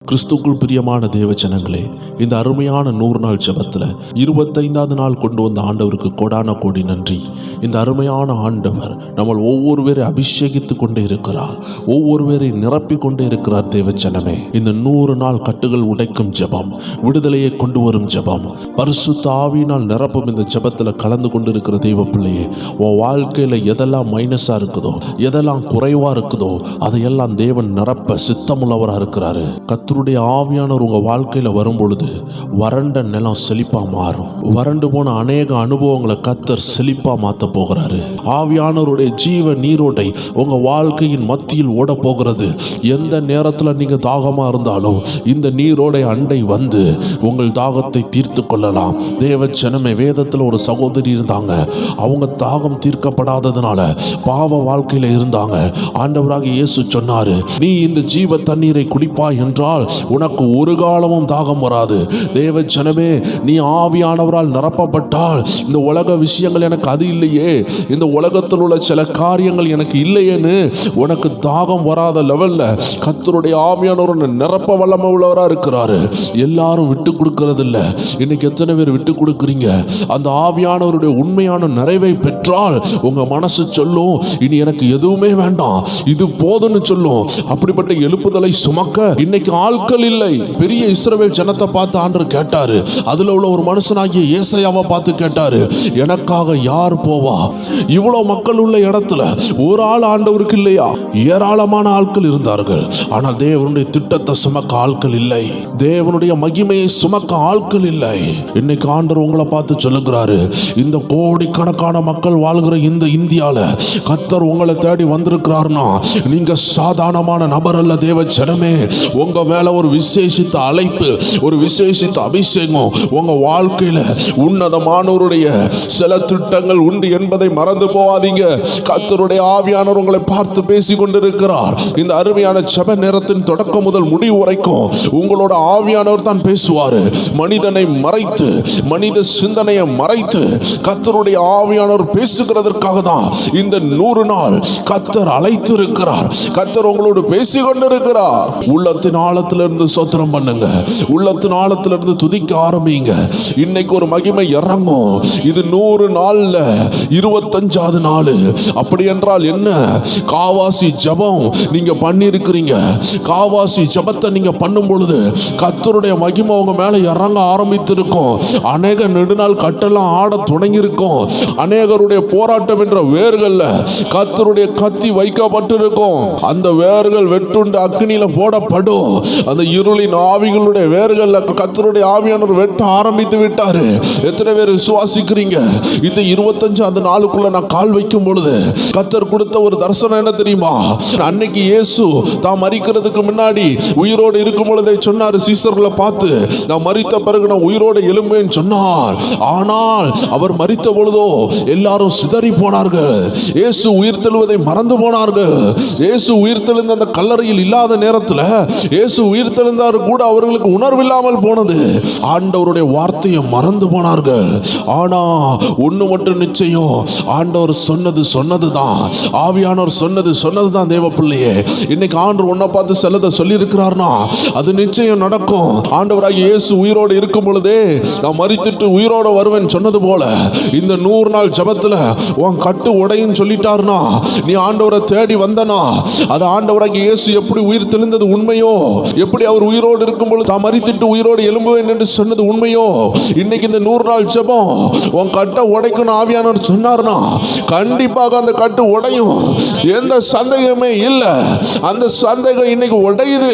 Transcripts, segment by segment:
கிறிஸ்துக்குள் பிரியமான தேவச்சனங்களே, இந்த அருமையான 100 நாள் ஜெபத்தில் 25வது நாள் கொண்டு வந்த ஆண்டவருக்கு கோடான கோடி நன்றி. இந்த அருமையான ஆண்டவர் நம்ம ஒவ்வொருவரை அபிஷேகித்து கொண்டே இருக்கிறார், ஒவ்வொருவரை நிரப்பி கொண்டே இருக்கிறார். தேவச்சனமே, இந்த 100 நாள் கட்டுகள் உடைக்கும் ஜெபம், விடுதலையை கொண்டு வரும் ஜெபம், பரிசுத்த ஆவியினால் நிரப்பும் இந்த ஜெபத்தில் கலந்து கொண்டு இருக்கிற தெய்வ பிள்ளையே, உன் வாழ்க்கையில் எதெல்லாம் மைனஸா இருக்குதோ, எதெல்லாம் குறைவா இருக்குதோ, அதையெல்லாம் தேவன் நிரப்ப சித்தமுள்ளவராக இருக்கிறாரு. கர்த்தருடைய ஆவியானவர் உங்க வாழ்க்கையில வரும் பொழுது வறண்ட நிலம் செழிப்பா மாறும். வறண்டு போன அநேக அனுபவங்களை கர்த்தர் செழிப்பா மாத்த போகிறாரு. ஆவியானவருடைய ஜீவ நீரோடை உங்க வாழ்க்கையின் மத்தியில் ஓட போகிறது. எந்த நேரத்தில் நீங்க தாகமா இருந்தாலும் இந்த நீரோடை அண்டை வந்து உங்கள் தாகத்தை தீர்த்து கொள்ளலாம். தேவ ஜனமே, வேதத்தில் ஒரு சகோதரி இருந்தாங்க. அவங்க தாகம் தீர்க்கப்படாததுனால பாவ வாழ்க்கையில இருந்தாங்க. ஆண்டவராக இயேசு சொன்னாரு, நீ இந்த ஜீவ தண்ணீரை குடிப்பாய் என்றால் உனக்கு ஒரு காலமும் தாகம் வராது. தேவ ஜனமே, நீ ஆவியானவரால் நிரப்பப்பட்டால் இந்த உலக விஷயங்கள் எனக்கு அது இல்லையே, இந்த உலகத்தில் உள்ள சில காரியங்கள் எனக்கு இல்லையேன்னு உனக்கு தாகம் வராத லெவல்ல கர்த்தருடைய ஆவியானவர் நிரப்ப வல்லமை உள்ளவரா இருக்கிறாரு. எல்லாரும் விட்டு கொடுக்கறது இல்லை. இன்னைக்கு எத்தனை பேர் விட்டு கொடுக்குறீங்க? அந்த ஆவியானவருடைய உண்மையான நிறைவை பெற்றால் உங்க மனசு சொல்லும், இனி எனக்கு எதுவுமே வேண்டாம், இது போதுன்னு சொல்லும். அப்படிப்பட்ட எழுப்புதலை சுமக்க இன்னைக்கு ஆட்கள் இல்லை. பெரிய இஸ்ரவேல் ஜனத்தை பார்த்து ஆண்டவர் கேட்டாரு. அதுல உள்ள ஒரு மனுஷனாகிய ஏசாயாவை பார்த்து கேட்டாரு, எனக்காக யார் போவா? இவ்வளவு மக்கள் உள்ள இடத்துல ஒரு ஆள் ஆண்டவருக்கு இல்லையா? ஏராளமான ஆட்கள் இருந்தார்கள். ஆனால் தேவனுடைய திட்டத்தை சுமக்க ஆட்கள் இல்லை, தேவனுடைய மகிமையை சுமக்க ஆட்கள் இல்லை. இன்னைக்கு ஆண்டவர் உங்களை பார்த்து சொல்லுகிறாரு, இந்த கோடிக்கணக்கான மக்கள் வாழ்கிற இந்த இந்தியால கர்த்தர் உங்களை தேடி வந்திருக்கிறார்னா நீங்க சாதாரணமான நபர் அல்ல. தேவ ஜனமே, உங்க மேல ஒரு விசேஷித்த அழைப்பு, ஒரு விசேஷித்த அபிஷேகம் உங்க வாழ்க்கையில உன்னதமானவருடைய சில திட்டங்கள் உண்டு என்பதை மறந்து போவாதீங்க. கர்த்தருடைய ஆவியானவர் உங்களை பார்த்து பேசிக் கொண்டிருக்கிறார். இந்த அருமையான ஜெப நேரத்தின் தொடக்கம் முதல் முடிவு வரைக்கும் உங்களோட ஆவியானவர் தான் பேசுவாரு. மனிதனை மறைத்து, மனித சிந்தனையை மறைத்து கர்த்தருடைய ஆவியானவர் பேசுகிறதற்காக தான் இந்த 100 நாள் கர்த்தர் அழைத்து இருக்கிறார். கர்த்தர் உங்களோடு பேசிக் கொண்டிருக்கிறார். உள்ளத்தின் ஆழத்திலிருந்து ஸ்தோத்திரம் பண்ணுங்க, உள்ளத்தின் ஆழத்திலிருந்து துதிக்க ஆரம்பிங்க. இன்னைக்கு ஒரு மகிமை இறங்கும். இது 100 நாள்ல 25வது நாள். அப்படி என்றால் என்ன? காவாசி ஜெபம் நீங்க பண்ணிருக்கிறீங்க. காவாசி ஜெபத்தை நீங்க பண்ணும் பொழுது கர்த்தருடைய மகிமை உங்க மேல இறங்க ஆரம்பித்திருக்கும். அநேக நெடுநாள் கட்டெல்லாம் ஆட தொடங்கி இருக்கும். அநேகருடைய போராட்டம் என்ற வேர்கள்ல கர்த்தருடைய கத்தி வைக்கப்பட்டிருக்கும். அந்த வேர்கள் வெட்டுண்டு அக்னியில போடப்படும். அந்த இருளின் ஆவிகளுடைய வேர்கள்ல கர்த்தருடைய ஆவியானவர் வெட்ட ஆரம்பித்து விட்டாரு. எத்தனை பேர் விசுவாசிக்கிறீங்க? இந்த 25வது நாளுக்குள்ள நான் கால் வைக்கும் பொழுது கர்த்தர் கொடுத்த ஒரு தரிசனம் என்ன தெரியுமா? அன்னைக்கு இயேசு தான் மரிக்கிறதுக்கு முன்னாடி உயிரோடு இருக்கும் பொழுதே சொன்னார் சீசர்களை பார்த்து, நான் மரித்த பிறகு நான் உயிரோடு எழும்பேன்னு சொன்னார். ஆனால் அவர் மரித்த பொழுதோ எல்லாரும் சிதறி போனார்கள். இயேசு உயிர் தெழுவதை மறந்து போனார்கள். இயேசு உயிர் தெழுந்த அந்த கல்லறையில் இல்லாத நேரத்தில் இயேசு உயிர் தெழுந்தார் கூட அவர்களுக்கு உணர்வில்லாமல் போனது. ஆண்டவருடைய வார்த்தையை மறந்து போனார்கள். ஆனா ஒண்ணு மட்டும் நிச்சயம், ஆண்டவர் சொன்னதுதான், ஆவியானவர் சொன்னதுதான். தேவ பிள்ளையே, இன்னைக்கு ஆண்டவர் உன்னை பார்த்து சிலதை சொல்லி இருக்கிறார்னா அது நிச்சயம் நடக்கும். ஆண்டவராகிய இயேசு உயிரோடு இருக்கும் பொழுதே நான் மரித்துட்டு உயிரோடு வருவேன் சொன்னது போல இந்த 100 நாள் ஜெபத்துல உன் கட்டு உடையும் சொல்லிட்டாருனா, நீ ஆண்டவரை தேடி வந்தனா, அது ஆண்டவராகிய இயேசு எப்படி உயிர் தெழுந்தது உண்மையோ, எப்படி அவர் உயிரோடு இருக்கும் பொழுது தான் மரித்துட்டு உயிரோடு எழும்புவேன் என்று சொன்னது உண்மையோ, இன்னைக்கு இந்த 100 நாள் ஜெபம் உன் கட்டை உடைக்கணும் ஆவியானவர் சொன்னார்னா கண்டிப்பாக அந்த கட்டு உடையும். எந்த சந்தேகமே இல்லை. அந்த சந்தேகம் இன்னைக்கு உடையுது.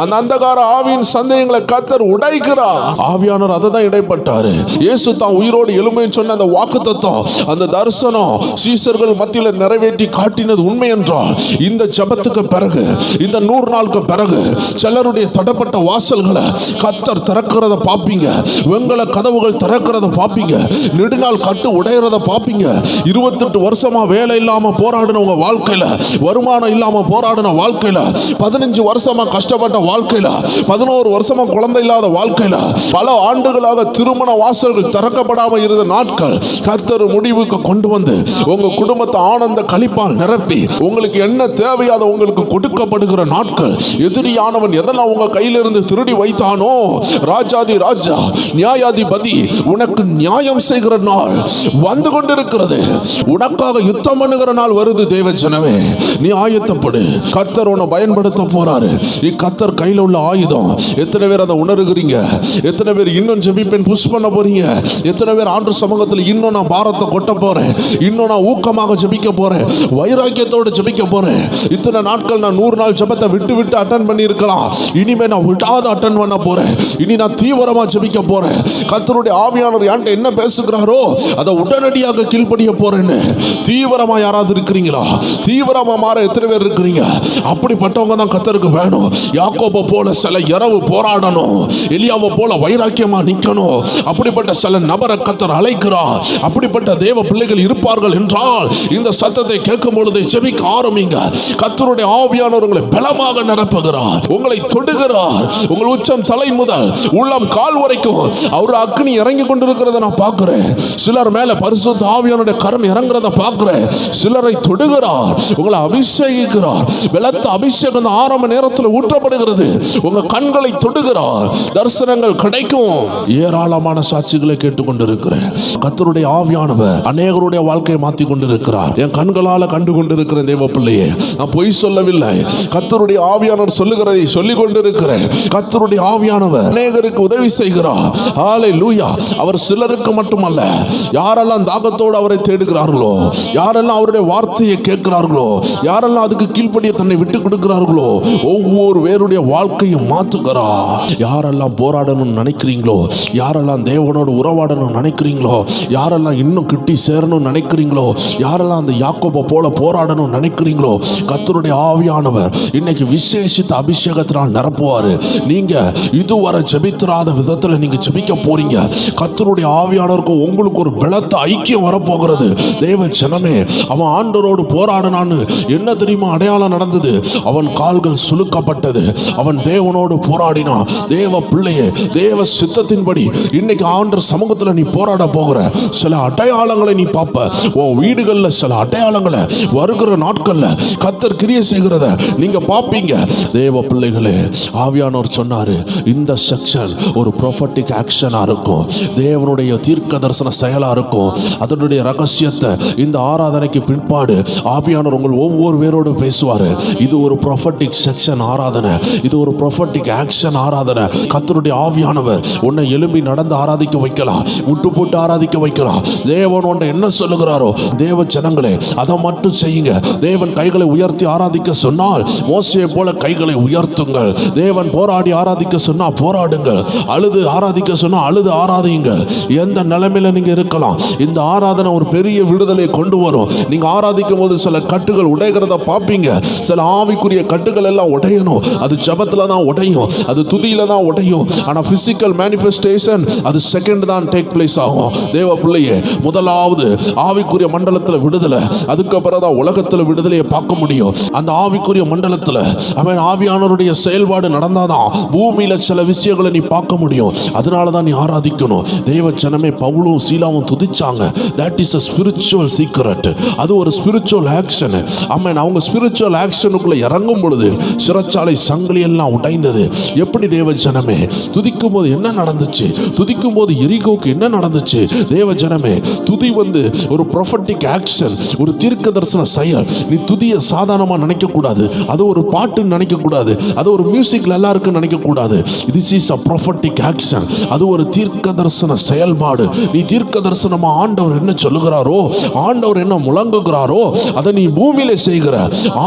அந்த அந்தகார ஆவியின் சந்தேகங்களை கர்த்தர் உடைக்கிறார். ஆவியானவர் அதை தான் இடைப்பட்டாரு. இயேசு தான் உயிரோடு எழும்பேன்னு சொன்ன அந்த வாக்குத்தத்தம், அந்த தரிசனம் சீசர்கள் மத்தியில் நிறைவேற்றி காட்டினது உண்மை என்றால், இந்த ஜெபத்துக்கு பிறகு, இந்த 100 நாளுக்கு பிறகு சிலருடைய தடப்பட்ட வாசல்களை கர்த்தர் திறக்கிறத பாப்பீங்க. வெங்கல கதவுகள் திறக்கிறத பாப்பீங்க. நெடுநாள் கட்டு உடையறத பாப்பீங்க. 28 வருஷமா வேலை இல்லாம போராடின உங்க வாழ்க்கையில, வருமானம் இல்லாம போராடின வாழ்க்கையில, 15 வருஷமா கஷ்டப்பட்ட வாழ்க்கையில, 11 வருஷமா குழந்தை இல்லாத வாழ்க்கையில, பல ஆண்டுகளாக திருமண வாசல்கள் திறக்கப்படாம இருந்த நாட்கள் கர்த்தர் முடிவுக்கு கொண்டு வந்து உங்க குடும்பத்தை ஆனந்த களிப்பால் நிரப்பி உங்களுக்கு என்ன தேவையாத உங்களுக்கு கொடுக்கப்படுகிற நாட்கள். எதிரியானவன் எதெல்லாம் உங்க கையிலிருந்து திருடி வைத்தானோ, ராஜாதி ராஜா நியாயாதிபதி உனக்கு நியாயம் செய்கிற நாள் வந்து கொண்டிருக்கிறது. உனக்காக யுத்தம் பண்ணுகிற நாள் வருது. தேவ ஜனமே, நீ ஆயத்தப்படு. கர்த்தர் உன்னை பயன்படுத்த போறாரு. கர்த்தர் கையில உள்ள ஆயுதம். எத்தனை பேர் அதை உணர்கிறீங்க? எத்தனை பேர் இன்னும் ஜெபிப்பேன் புஷ் பண்ண போறீங்க? எத்தனை பேர் ஆண்டு சமூகத்தில் இன்னும் நான் பாரத்தை கொட்ட போறேன், இன்னும் நான் ஊக்கமாக ஜெபிக்க போறேன், வைராக்கியத்தோடு ஜெபிக்க போறேன். இத்தனை நாட்கள் நான் 100 நாள் ஜெபத்தை விட்டு விட்டு அட்டன் பண்ணி இருக்கலாம். இனிமே நான் விடாத அட்டன் பண்ண போறேன். இனி நான் தீவிரமா ஜெபிக்க போறேன். கர்த்தருடைய ஆவியானவர் என்கிட்ட என்ன பேசுகிறாரோ அதை உடனடியாக கீழ்ப்படிய போறேன்னு தீவிரமா யாராவது இருக்கிறீங்களா? தீவிரமா மாற எத்தனை பேர் இருக்கிறீங்க? அப்படிப்பட்டவங்க தான் கர்த்தருக்கு வேணும். யாக்கோபை போல சில இரவு போராடணும், எலியாவை போல வைராக்கியமா நிக்கணும். அப்படிப்பட்ட சில நபரை கர்த்தர் அழைக்கிறார். அப்படிப்பட்ட தேவ பிள்ளைகள் இருப்பார்கள் என்றால் இந்த சத்தத்தை கேட்கும் பொழுது ஜெபிக்க ஆரம்பிங்க. கர்த்தருடைய ஆவியானவர் உங்களை பலமாக நிரப்புகிறார், உங்களை தொடுகிறார். உங்கள் உச்சம் தலை முதல் உள்ளம் கால் வரைக்கும் அவர் அக்னி இறங்கி கொண்டிருக்கிறத நான் பார்க்கிறேன். சிலர் மேல பரிசுத்த ஆவியானுடைய கரம் இறங்குறத பார்க்கிறேன். சிலரை தொடுகிறார், உங்களை அபிஷேகிக்கிறார். பலத்த அபிஷேகம் ஆரம்ப நேரத்தில் ஊற்றப்படுகிறது. உங்க கண்களை தொடுகிறார், தரிசனங்கள் கிடைக்கும். ஏராளமான சாட்சிகளை கேட்டுக்கொண்டிருக்கிறேன். கர்த்தருடைய ஆவியானவர் அநேகருடைய வாழ்க்கையை மாற்றி கொண்டிருக்கிறார். என் கண்களால கண்டு கொண்டிருக்கிறேன். தேவ பிள்ளையே, நான் பொய் சொல்லவில்லை. கர்த்தருடைய ஆவியானவர் சொல்லுகிறதை சொல்லிக் கொண்டிருக்கிறேன். கர்த்தருடைய ஆவியானவர் அநேகருக்கு உதவி செய்கிறார். ஹல்லேலூயா. அவர் சிலருக்கு மட்டுமல்ல, யாரெல்லாம் தாகத்தோடு அவரை தேடுகிறார்களோ, யாரெல்லாம் அவருடைய வார்த்தையை கேட்கிறார்களோ, யாரெல்லாம் அதுக்கு கீழ்ப்படிய தன்னை விட்டு கொடுக்கிறார்களோ, ஒவ்வொரு பேருடைய வாழ்க்கையும் மாற்றுகிறார். யாரெல்லாம் போராடணும்னு நினைக்கிறீங்களோ, யாரெல்லாம் தேவனோடு உறவாடணும்னு நினைக்கிறீங்களோ, யாரெல்லாம் இன்னும் கிட்டி சேரணும்னு நினைக்கிறீங்களோ, யாரெல்லாம் அந்த யாக்கோபை போல போராடணும்னு நினைக்கிறீங்களோ, கர்த்தருடைய ஆவியானவர் இன்னைக்கு விசேஷித்த அபிஷேகத்தினால் நிரப்புவாரு. நீங்க இதுவரை ஜெபித்திராத விதத்தில் நீங்க ஜெபிக்க போறீங்க. கர்த்தருடைய ஆவியானவருக்கு உங்களுக்கு ஒரு பலத்த ஐக்கியம் வரப்போகிறது. தேவ ஜனமே, அவன் ஆண்டவரோடு போராடினான்னு என்ன தெரியுமா அடையாளம் நடந்தது? அவன் கால்கள் சுலுக்கப்பட்டது. அவன் தேவனோடு போராடினான். தேவ பிள்ளையே, தேவ சித்தத்தின்படி இன்னைக்கு ஆண்டவர் சமூகத்தில் நீ போராட போகிற சில அடையாளங்களை நீ பார்ப்ப. உன் வீடுகளில் சில அடையாளங்களை வருகிற நாட்கள்ல கர்த்தர் கிரியை செய்கிறத நீங்க பார்ப்பீங்க. தேவ பிள்ளைகளே, ஆவியானவர் சொன்னாரு, இந்த செக்ஷன் ஒரு ப்ரொஃபட்டிக் ஆக்ஷனா இருக்கும், தேவனுடைய தீர்க்க தரிசன செயலா இருக்கும். அதனுடைய ரகசியத்தை இந்த ஆராதனைக்கு பின்பாடு ஆவியானவர் உங்கள் ஒவ்வொரு பேரோடு பேசுவாரு. இது ஒரு ப்ரொஃபட்டிக் செக்ஷன் ஆராதனை, இது ஒரு ப்ரொஃபட்டிக் ஆக்ஷன் ஆராதனை. கர்த்தருடைய ஆவியானவர் உன்னை எழும்பி நடந்து ஆராதிக்க வைக்கலாம், முட்டு போட்டு ஆராதிக்க வைக்கலாம். தேவன் உன்னை என்ன சொல்லுகிறாரோ, தேவ ஜனங்களே அதை மட்டும் செய்யுங்க. தேவன் கைகளை உயர்த்தி ஆராதிக்க சொன்னால் மோசேயை போல கைகளை உயர்த்துங்கள். தேவன் போராடி ஆராதிக்க சொன்னா போராடுங்கள், அழுது ஆராதிக்க சொன்னா அழுது ஆராதியுங்கள். எந்த நிலைமையில நீங்க இருக்கலாம், இந்த ஆராதனை ஒரு பெரிய விடுதலை கொண்டு வரும். நீங்க ஆராதிக்கும் போது சில கட்டுகள் உடைகிறத பார்ப்பீங்க. சில ஆவிக்குரிய கட்டுகள் எல்லாம் உடையணும். அது ஜெபத்துல தான் உடையும், அது துதியில தான் உடையும். ஆனா பிசிக்கல் மேனிஃபெஸ்டேஷன் அது செகண்ட் தான் டேக் பிளேஸ் ஆகும். தேவ பிள்ளையே, முதலாவது ஆவிக்குரிய மண்டலத்தில் விடுதலை, அதுக்கப்புறம் தான் உலகத்தில் விடுதலையை பார்க்க முடியும். அந்த ஆவிக்குரிய மண்டலத்தில் அவன் ஆவியானவருடைய செயல்பாடு நடந்தாதான் பூமியில சில விஷயங்களை நீ பார்க்க முடியும். அதனால தான் நீ ஆராதிக்கணும். தேவ ஜனமே, பவுலும் சீலாவும் துதிச்சாங்க. that is a spiritual secret. அது ஒரு ஸ்பிரிச்சுவல் ஆக்ஷன். ஆமென். அவங்க ஸ்பிரிச்சுவல் ஆக்ஷனுக்குள்ள இறங்கும் பொழுது சிறைச்சாலை சங்கிலி எல்லாம் உடைந்தது. எப்படி தேவ ஜனமே, துதிக்கும் போது என்ன நடந்துச்சு? துதிக்கும் போது எரிகோக்கு என்ன நடந்துச்சு? தேவ ஜனமே, துதி ஒரு ப்ரொஃபட்டிக் ஆக்ஷன், ஒரு தீர்க்க தரிசன செயல். நீ துதியை சாதாரணமா நினைக்க கூடாது, அது ஒரு பாட்டுன்னு நினைக்க கூடாது, அது ஒரு மியூசிக்ல எல்லாருக்கும் நினைக்க கூடாது. this is a prophetic action. அது ஒரு தீர்க்க தரிசன செயல்பாடு. நீ தீர்க்க தரிசனமா ஆண்டவர் என்ன சொல்லுகிறாரோ, ஆண்டவர் என்ன முழங்குகிறாரோ அதை நீ பூமியில செய்கிற.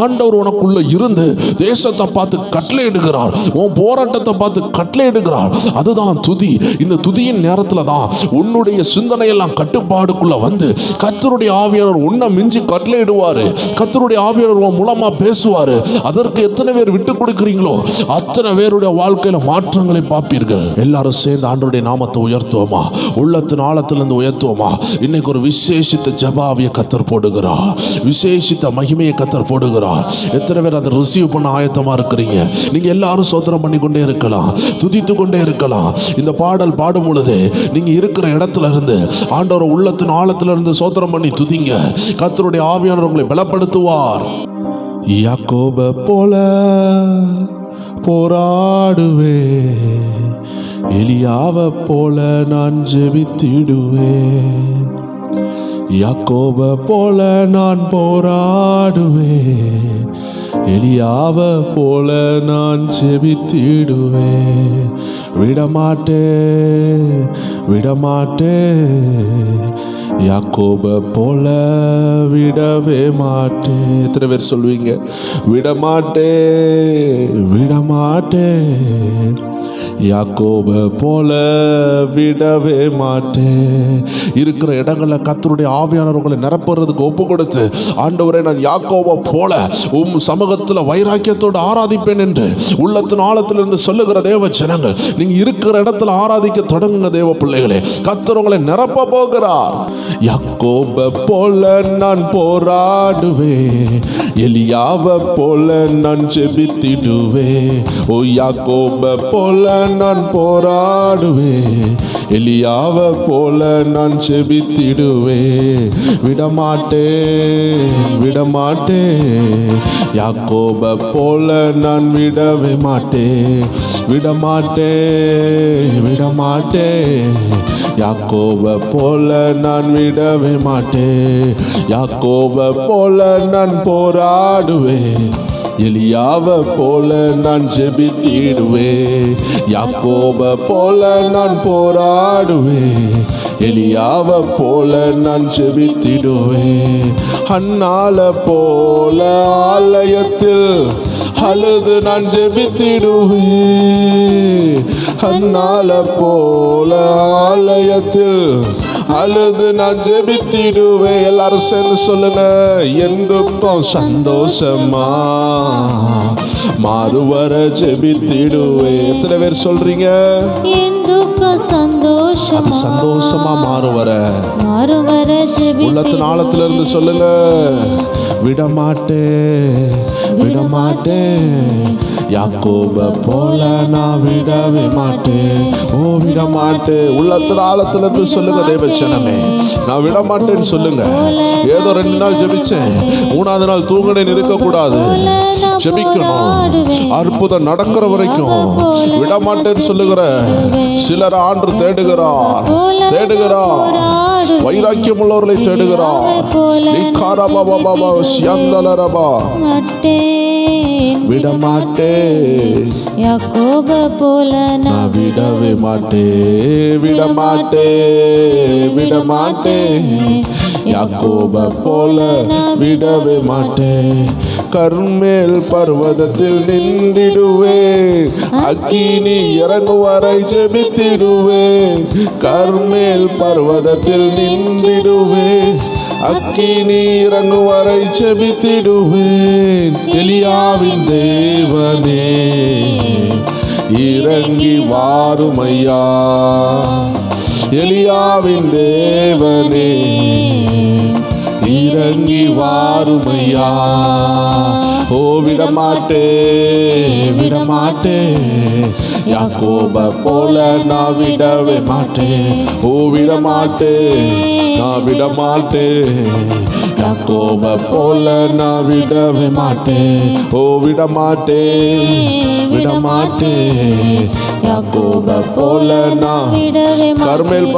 ஆண்டவர் உனக்குள்ள இருந்து தேசத்தை பார்த்து கட்டளையிடுகிறார், உன் போராட்டத்தை பார்த்து கட்டளையிடுகிறார். அதுதான் துதி. இந்த துதியின் நேரத்துல தான் உன்னுடைய சிந்தனை எல்லாம் கட்டுப்பாடுக்குள்ள வந்து கர்த்தருடைய ஆவியானவர் உன்னை மிஞ்சி கட்டளையிடுவாரு. கர்த்தருடைய ஆவியானவர் உன் மூலமா பேசுவாரு. அதற்கு எத்தனை பேர் விட்டு கொடுக்கிறீங்களோ அத்தனை பேருடைய வாழ்க்கையில மாற்றங்களை பார்ப்பீர்கள். எல்லாரும் சேர்ந்து ஆண்டவருடைய நாமத்தை உயர்த்துவோமா? உள்ளத்தின் ஆழத்திலிருந்து உயர்த்துவோமா? இன்னைக்கு ஒரு விசேஷித்த ஜெபாவிய கர்த்தர் போடுகிறார், விசேஷித்த மகிமையை கர்த்தர் போடுகிறார். எத்தனை பேர் அதை ரிசீவ் பண்ண ஆயத்தமா இருக்கிறீங்க? நீங்க எல்லாரும் சோதனம் பண்ணி கொண்டே இருக்கலாம், துதித்து கொண்டே இருக்கலாம். இந்த பாடல் பாடும் பொழுது நீங்க இருக்கிற இடத்துல இருந்து ஆண்டவர் உள்ளத்தின் ஆழத்துல இருந்து சோதனம் பண்ணி துதிங்க. கர்த்தருடைய ஆவியானவர் உங்களை பலப்படுத்துவார். யாக்கோபை போல போராடுவேன், எலியாவை போல நான் ஜெபித்திடுவேன். யாக்கோபை போல நான் போராடுவேன், எலியாவை போல நான் ஜெபித்திடுவேன். விடமாட்டேன் விடமாட்டேன், யாக்கோபை போல விடவே மாட்டேன். எத்தனை பேர் சொல்வீங்க? விடமாட்டேன் விடமாட்டேன், யாக்கோபை போல விடவே மாட்டேன். இருக்கிற இடங்களில் கர்த்தருடைய ஆவியானவர் உங்களை நிரப்புறதுக்கு ஒப்பு கொடுத்து, ஆண்டவரே நான் யாக்கோபை போல உம் சமூகத்தில் வைராக்கியத்தோடு ஆராதிப்பேன் என்று உள்ளத்தின் ஆழத்திலிருந்து சொல்லுகிற தேவ ஜனங்கள், நீங்க இருக்கிற இடத்துல ஆராதிக்க தொடங்குங்க தேவ பிள்ளைகளே. கர்த்தர் உங்களை நிரப்ப போகிறார். யாக்கோபை போல நான் போராடுவேன், எலியாவை போல நான் ஜெபித்திடுவேன். ஓ யாக்கோபை போல நான் போராடுவேன், எலியாவை போல நான் ஜெபித்திடுவேன். விடமாட்டேன் விடமாட்டேன், யாக்கோபை போல நான் விடவே மாட்டேன். விடமாட்டேன் விடமாட்டேன், யாக்கோபை போல நான் விடவே மாட்டேன். யாக்கோபை போல நான் போராடுவேன், எலியாவை போல நான் ஜெபித்திடுவேன். யாக்கோபை போல நான் போராடுவேன், எலியாவை போல நான் ஜெபித்திடுவேன். அன்னாளை போல ஆலயத்தில் அழுது நான் ஜெபித்திடுவேன். அன்னாளை போல ஆலயத்தில் அழுது நான் ஜெபித்திடுவேன். எல்லாரும் சேர்ந்து சொல்லுங்க. என் துக்கம் சந்தோஷமா மாறுவர ஜெபித்திடுவேன். எத்தனை பேர் சொல்றீங்க? என் துக்கம் சந்தோஷமா, அது சந்தோஷமா மாறுவர உள்ளத்தின் ஆழத்திலிருந்து சொல்லுங்க. விடமாட்டேன் விடமாட்டேன், யாக்கோபை போல நான் விடவே மாட்டேன். ஓ விடமாட்டேன். உள்ளத்தின் ஆழத்திலிருந்து சொல்லுங்க தேவ ஜனமே, நான் விடமாட்டேன்னு சொல்லுங்க. ஏதோ 2 நாள் ஜெபிச்சேன், 3ஆவது நாள் தூங்கினேன் இருக்கக்கூடாது. ஜெபிக்கணும். அற்புதம் நடக்கிற வரைக்கும் விடமாட்டேன்னு சொல்லுகிற சிலர் ஆண்டு தேடுகிறார் தேடுகிறார். வைராக்கியம் உள்ளவர்களை தேடுகிறார். விடமாட்டேன், யாக்கோபை போல நான் விடவே மாட்டேன். விடமாட்டேன் விடமாட்டேன், யாக்கோபை போல விடவே மாட்டேன். கர்மேல் பர்வதத்தில் நின்றிடுவேன், அக்கினி இறங்கும் வரை ஜெபித்திடுவேன். கர்மேல் பர்வதத்தில் நின்றிடுவேன், அக்கினி இறங்கும் வரை ஜெபித்திடுவேன். எலியாவின் தேவனே இறங்கி வாருமையா, எலியாவின் தேவனே இறங்கி வாருமையா. ஓ விடமாட்டேன் விடமாட்டேன், யாக்கோபை போல நான் விடவே மாட்டேன். ஓ விடமாட்டேன் நான் விடமாட்டேன், யாக்கோபை போல நான் விடவே மாட்டேன். ஓ விடமாட்டேன் விடமாட்டேன், யாக்கோபை போல நான் கர்மேல்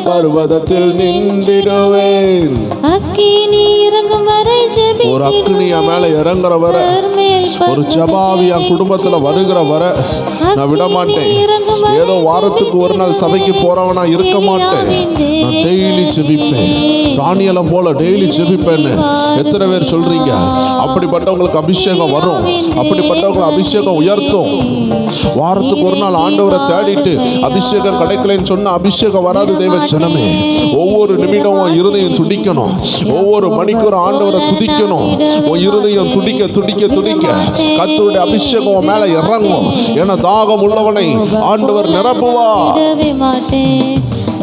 பர்வதத்தில் நின்றிடுவேன். அக்கினி இறங்கும் வரை ஜெபித்திடுவேன். ஒரு அக்கினியா மேல இறங்குற வர, ஒரு ஜபாவியா குடும்பத்துல வருகிற வர நான் விட மாட்டேன். ஏதோ வாரத்துக்கு ஒரு நாள் சபைக்கு போறவனா இருக்க மாட்டேன். நான் டெய்லி ஜெபிப்பேன். தானியேலை போல டெய்லி ஜெபிப்பேன்னு எத்தனை பேர் சொல்றீங்க? அப்படிப்பட்டவங்களுக்கு அபிஷேகம் வரும். அப்படிப்பட்டவங்களை அபிஷேகம் உயர்த்தும். வாரத்துக்கு ஒரு நாள் ஆண்டவரை தேடிட்டு அபிஷேகம் கிடைக்கலன்னு சொன்னா அபிஷேகம் வராது தேவ ஜனமே. ஒவ்வொரு நிமிடமும் இருதயம் துடிக்கணும். ஒவ்வொரு மணிக்கூர் ஆண்டவரை துதிக்கணும். உன் இருதயம் துடிக்க துடிக்க துடிக்க கர்த்தருடைய அபிஷேகம் மேல இறங்கும். என தாகம் உள்ளவனை ஆண்டவர் நிரப்புவார்.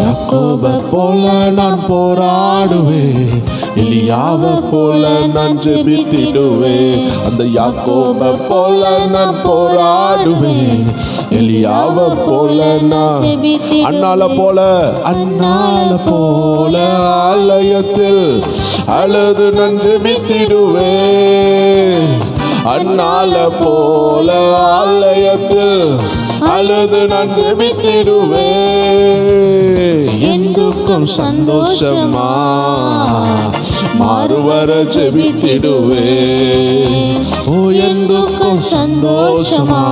யாக்கோபை போல நான் போராடுவேன், எலியாவை போல நான் ஜெபித்திடுவேன். அந்த யாக்கோபை போல நான் போராடுவேன், எலியாவை போல நான் அன்னாளை போல ஆலயத்தில் அழுது நான் ஜெபித்திடுவேன். அண்ணால போல ஆலயத்தில் அழுது நான் ஜெபித்திடுவேன். என் துக்கம் சந்தோஷமா மாறுவர ஜெபித்திடுவேன். ஓ என் துக்கம் சந்தோஷமா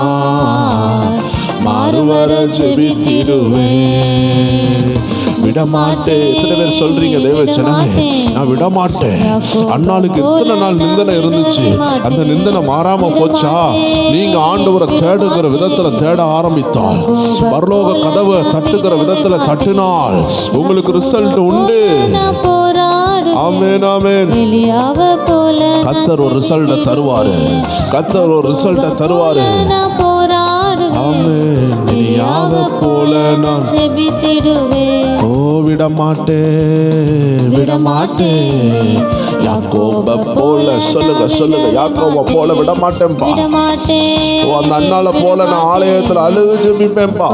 மாறுவர ஜெபித்திடுவேன். விடமாட்டேன். எத்தனை பேர் சொல்றீங்க தேவச்சனமே, நான் விடமாட்டேன். அண்ணாளுக்கு எத்தனை நாள் நிந்தனை இருந்துச்சு, அந்த நிந்தனை மாறாம போச்சா? நீங்க ஆண்டவரை தேடுகிற விதத்துல தேட ஆரம்பித்தால், பரலோக கதவை தட்டுகிற விதத்துல தட்டினால் உங்களுக்கு ரிசல்ட் உண்டு. ஆமென் ஆமென். கர்த்தர் ஒரு ரிசல்ட் தருவாரு. கர்த்தர் ஒரு ரிசல்ட் தருவாரு. ஆமென். எலியாவ போல நான் ஜெபித்திடுவேன். ஓ விடமாட்டேன் விடமாட்டேன். யாக்கோப போல சொல்லுங்க சொல்லுங்க, யாக்கோப போல விடமாட்டேன்பா. ஓ அந்த அண்ணால போல நான் ஆலயத்துல அழுது ஜெபிப்பேன்பா.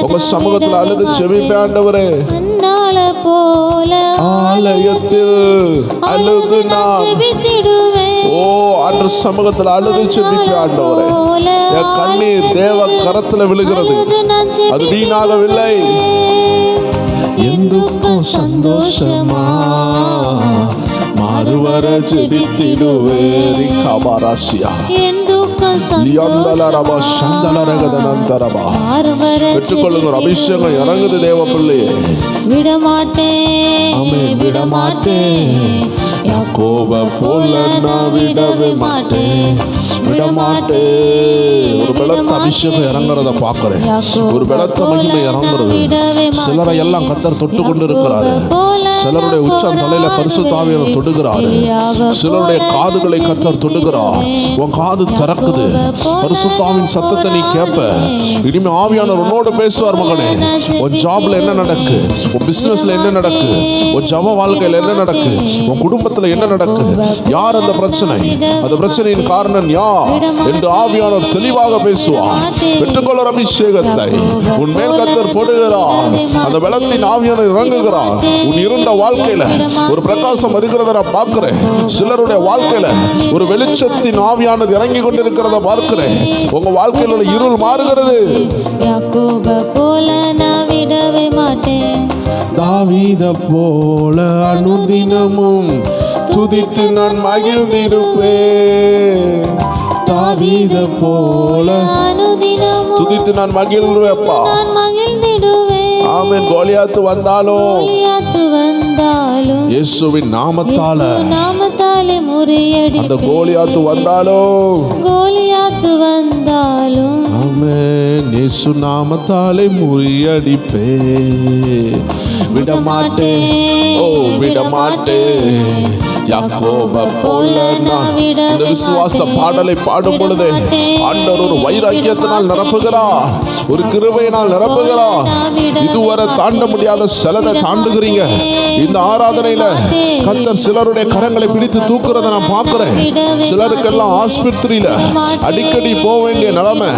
உங்க சமூகத்துல அழுது ஜெபிப்பேன் ஆண்டவரே. போல ஆலயத்தில் அழுது நான் ஜெபித்திடுவேன். ஓ ஆண்டவர் சமூகத்தில் அழுது ஜெபிப்பேன் ஆண்டவரே. என் கண்ணீர் தேவ கரத்துல விழுகிறது, அது வீணாகவில்லை. என் துக்கம் சந்தோஷமா மாறுவர ஜெபித்திடுவேன். கபாராசியா பெற்றுக்கொள்ளுங்க. அபிஷேகம் இறங்குது தேவ பிள்ளையே. விடமாட்டேன் விடமாட்டேன். யாக்கோப போல நான் விடவே மாட்டேன் விடமாட்டேன். ஒரு பலத்த அபிஷேகம் இறங்குறத பார்க்கிறேன். ஒரு பலத்த மகிமை இறங்குறது. சிலரை எல்லாம் கர்த்தர் தொட்டு கொண்டு இருக்கிறாரு. சிலருடைய உச்சம் தலையில பரிசுத்த ஆவியானவர் தொடுகிறாரு. சிலருடைய காதுகளை கர்த்தர் தொடுகிறார். உன் காது திறக்குது. பரிசுத்த ஆவியின் சத்தத்தை நீ கேட்ப. இனிமே ஆவியானவர் உன்னோடு பேசுவார். மகனே, உன் ஜாப்ல என்ன நடக்கு, உன் பிசினஸ்ல என்ன நடக்கு, உன் ஜப வாழ்க்கையில என்ன நடக்கு, உன் குடும்பத்துல என்ன நடக்கு, யார் அந்த பிரச்சனை, அந்த பிரச்சனையின் காரணம் யார் என்று ஆவியானவர் தெளிவாக பேசுவார். பெற்றுக்கொள்ள அபிஷேகத்தை உன் மேல் கர்த்தர் போடுகிறார். அந்த பலத்தின் ஆவியானவர் இறங்குகிறார். உன் இருண்ட வாழ்க்கையில ஒரு பிரகாசம் வருகிறத நான் பார்க்கிறேன். சிலருடைய வாழ்க்கையில ஒரு வெளிச்சத்தின் ஆவியானவர் இறங்கி கொண்டிருக்கிறத பார்க்கிறேன். உங்க வாழ்க்கையில உள்ள இருள் மாறுகிறது. யாக்கோப போல நான் விடவே மாட்டேன். தாவீத போல அனுதினமும் துதித்து நான் மகிழ்ந்திருப்பேன். தாவீத போல அனுதினமும் துதித்து நான் மகிழ்வேப்பா. ஆமென். கோலியாத்து வந்தாலும் இயேசுவின் நாமத்தாலே முறியடி. அந்த கோலியாத்து வந்தாலும் ஆமென். இயேசு நாமத்தாலே முறியடிப்பே. விடமாட்டேன். ஓ விடமாட்டேன். யாக்கோப போல நான். இந்த விசுவாச பாடலை பாடும் பொழுது ஆண்டவர் ஒரு வைராக்கியத்தினால் நிரப்புகிறார், ஒரு கிருபையினால் நிரப்புகிறார். இதுவரை தாண்ட முடியாத சிலதை தாண்டுகிறீங்க. இந்த ஆராதனையில கர்த்தர் சிலருடைய கரங்களை பிடித்து தூக்குறத நான் பார்க்கிறேன். சிலருக்கெல்லாம் ஆஸ்பத்திரியில அடிக்கடி போக வேண்டிய நிலைமை.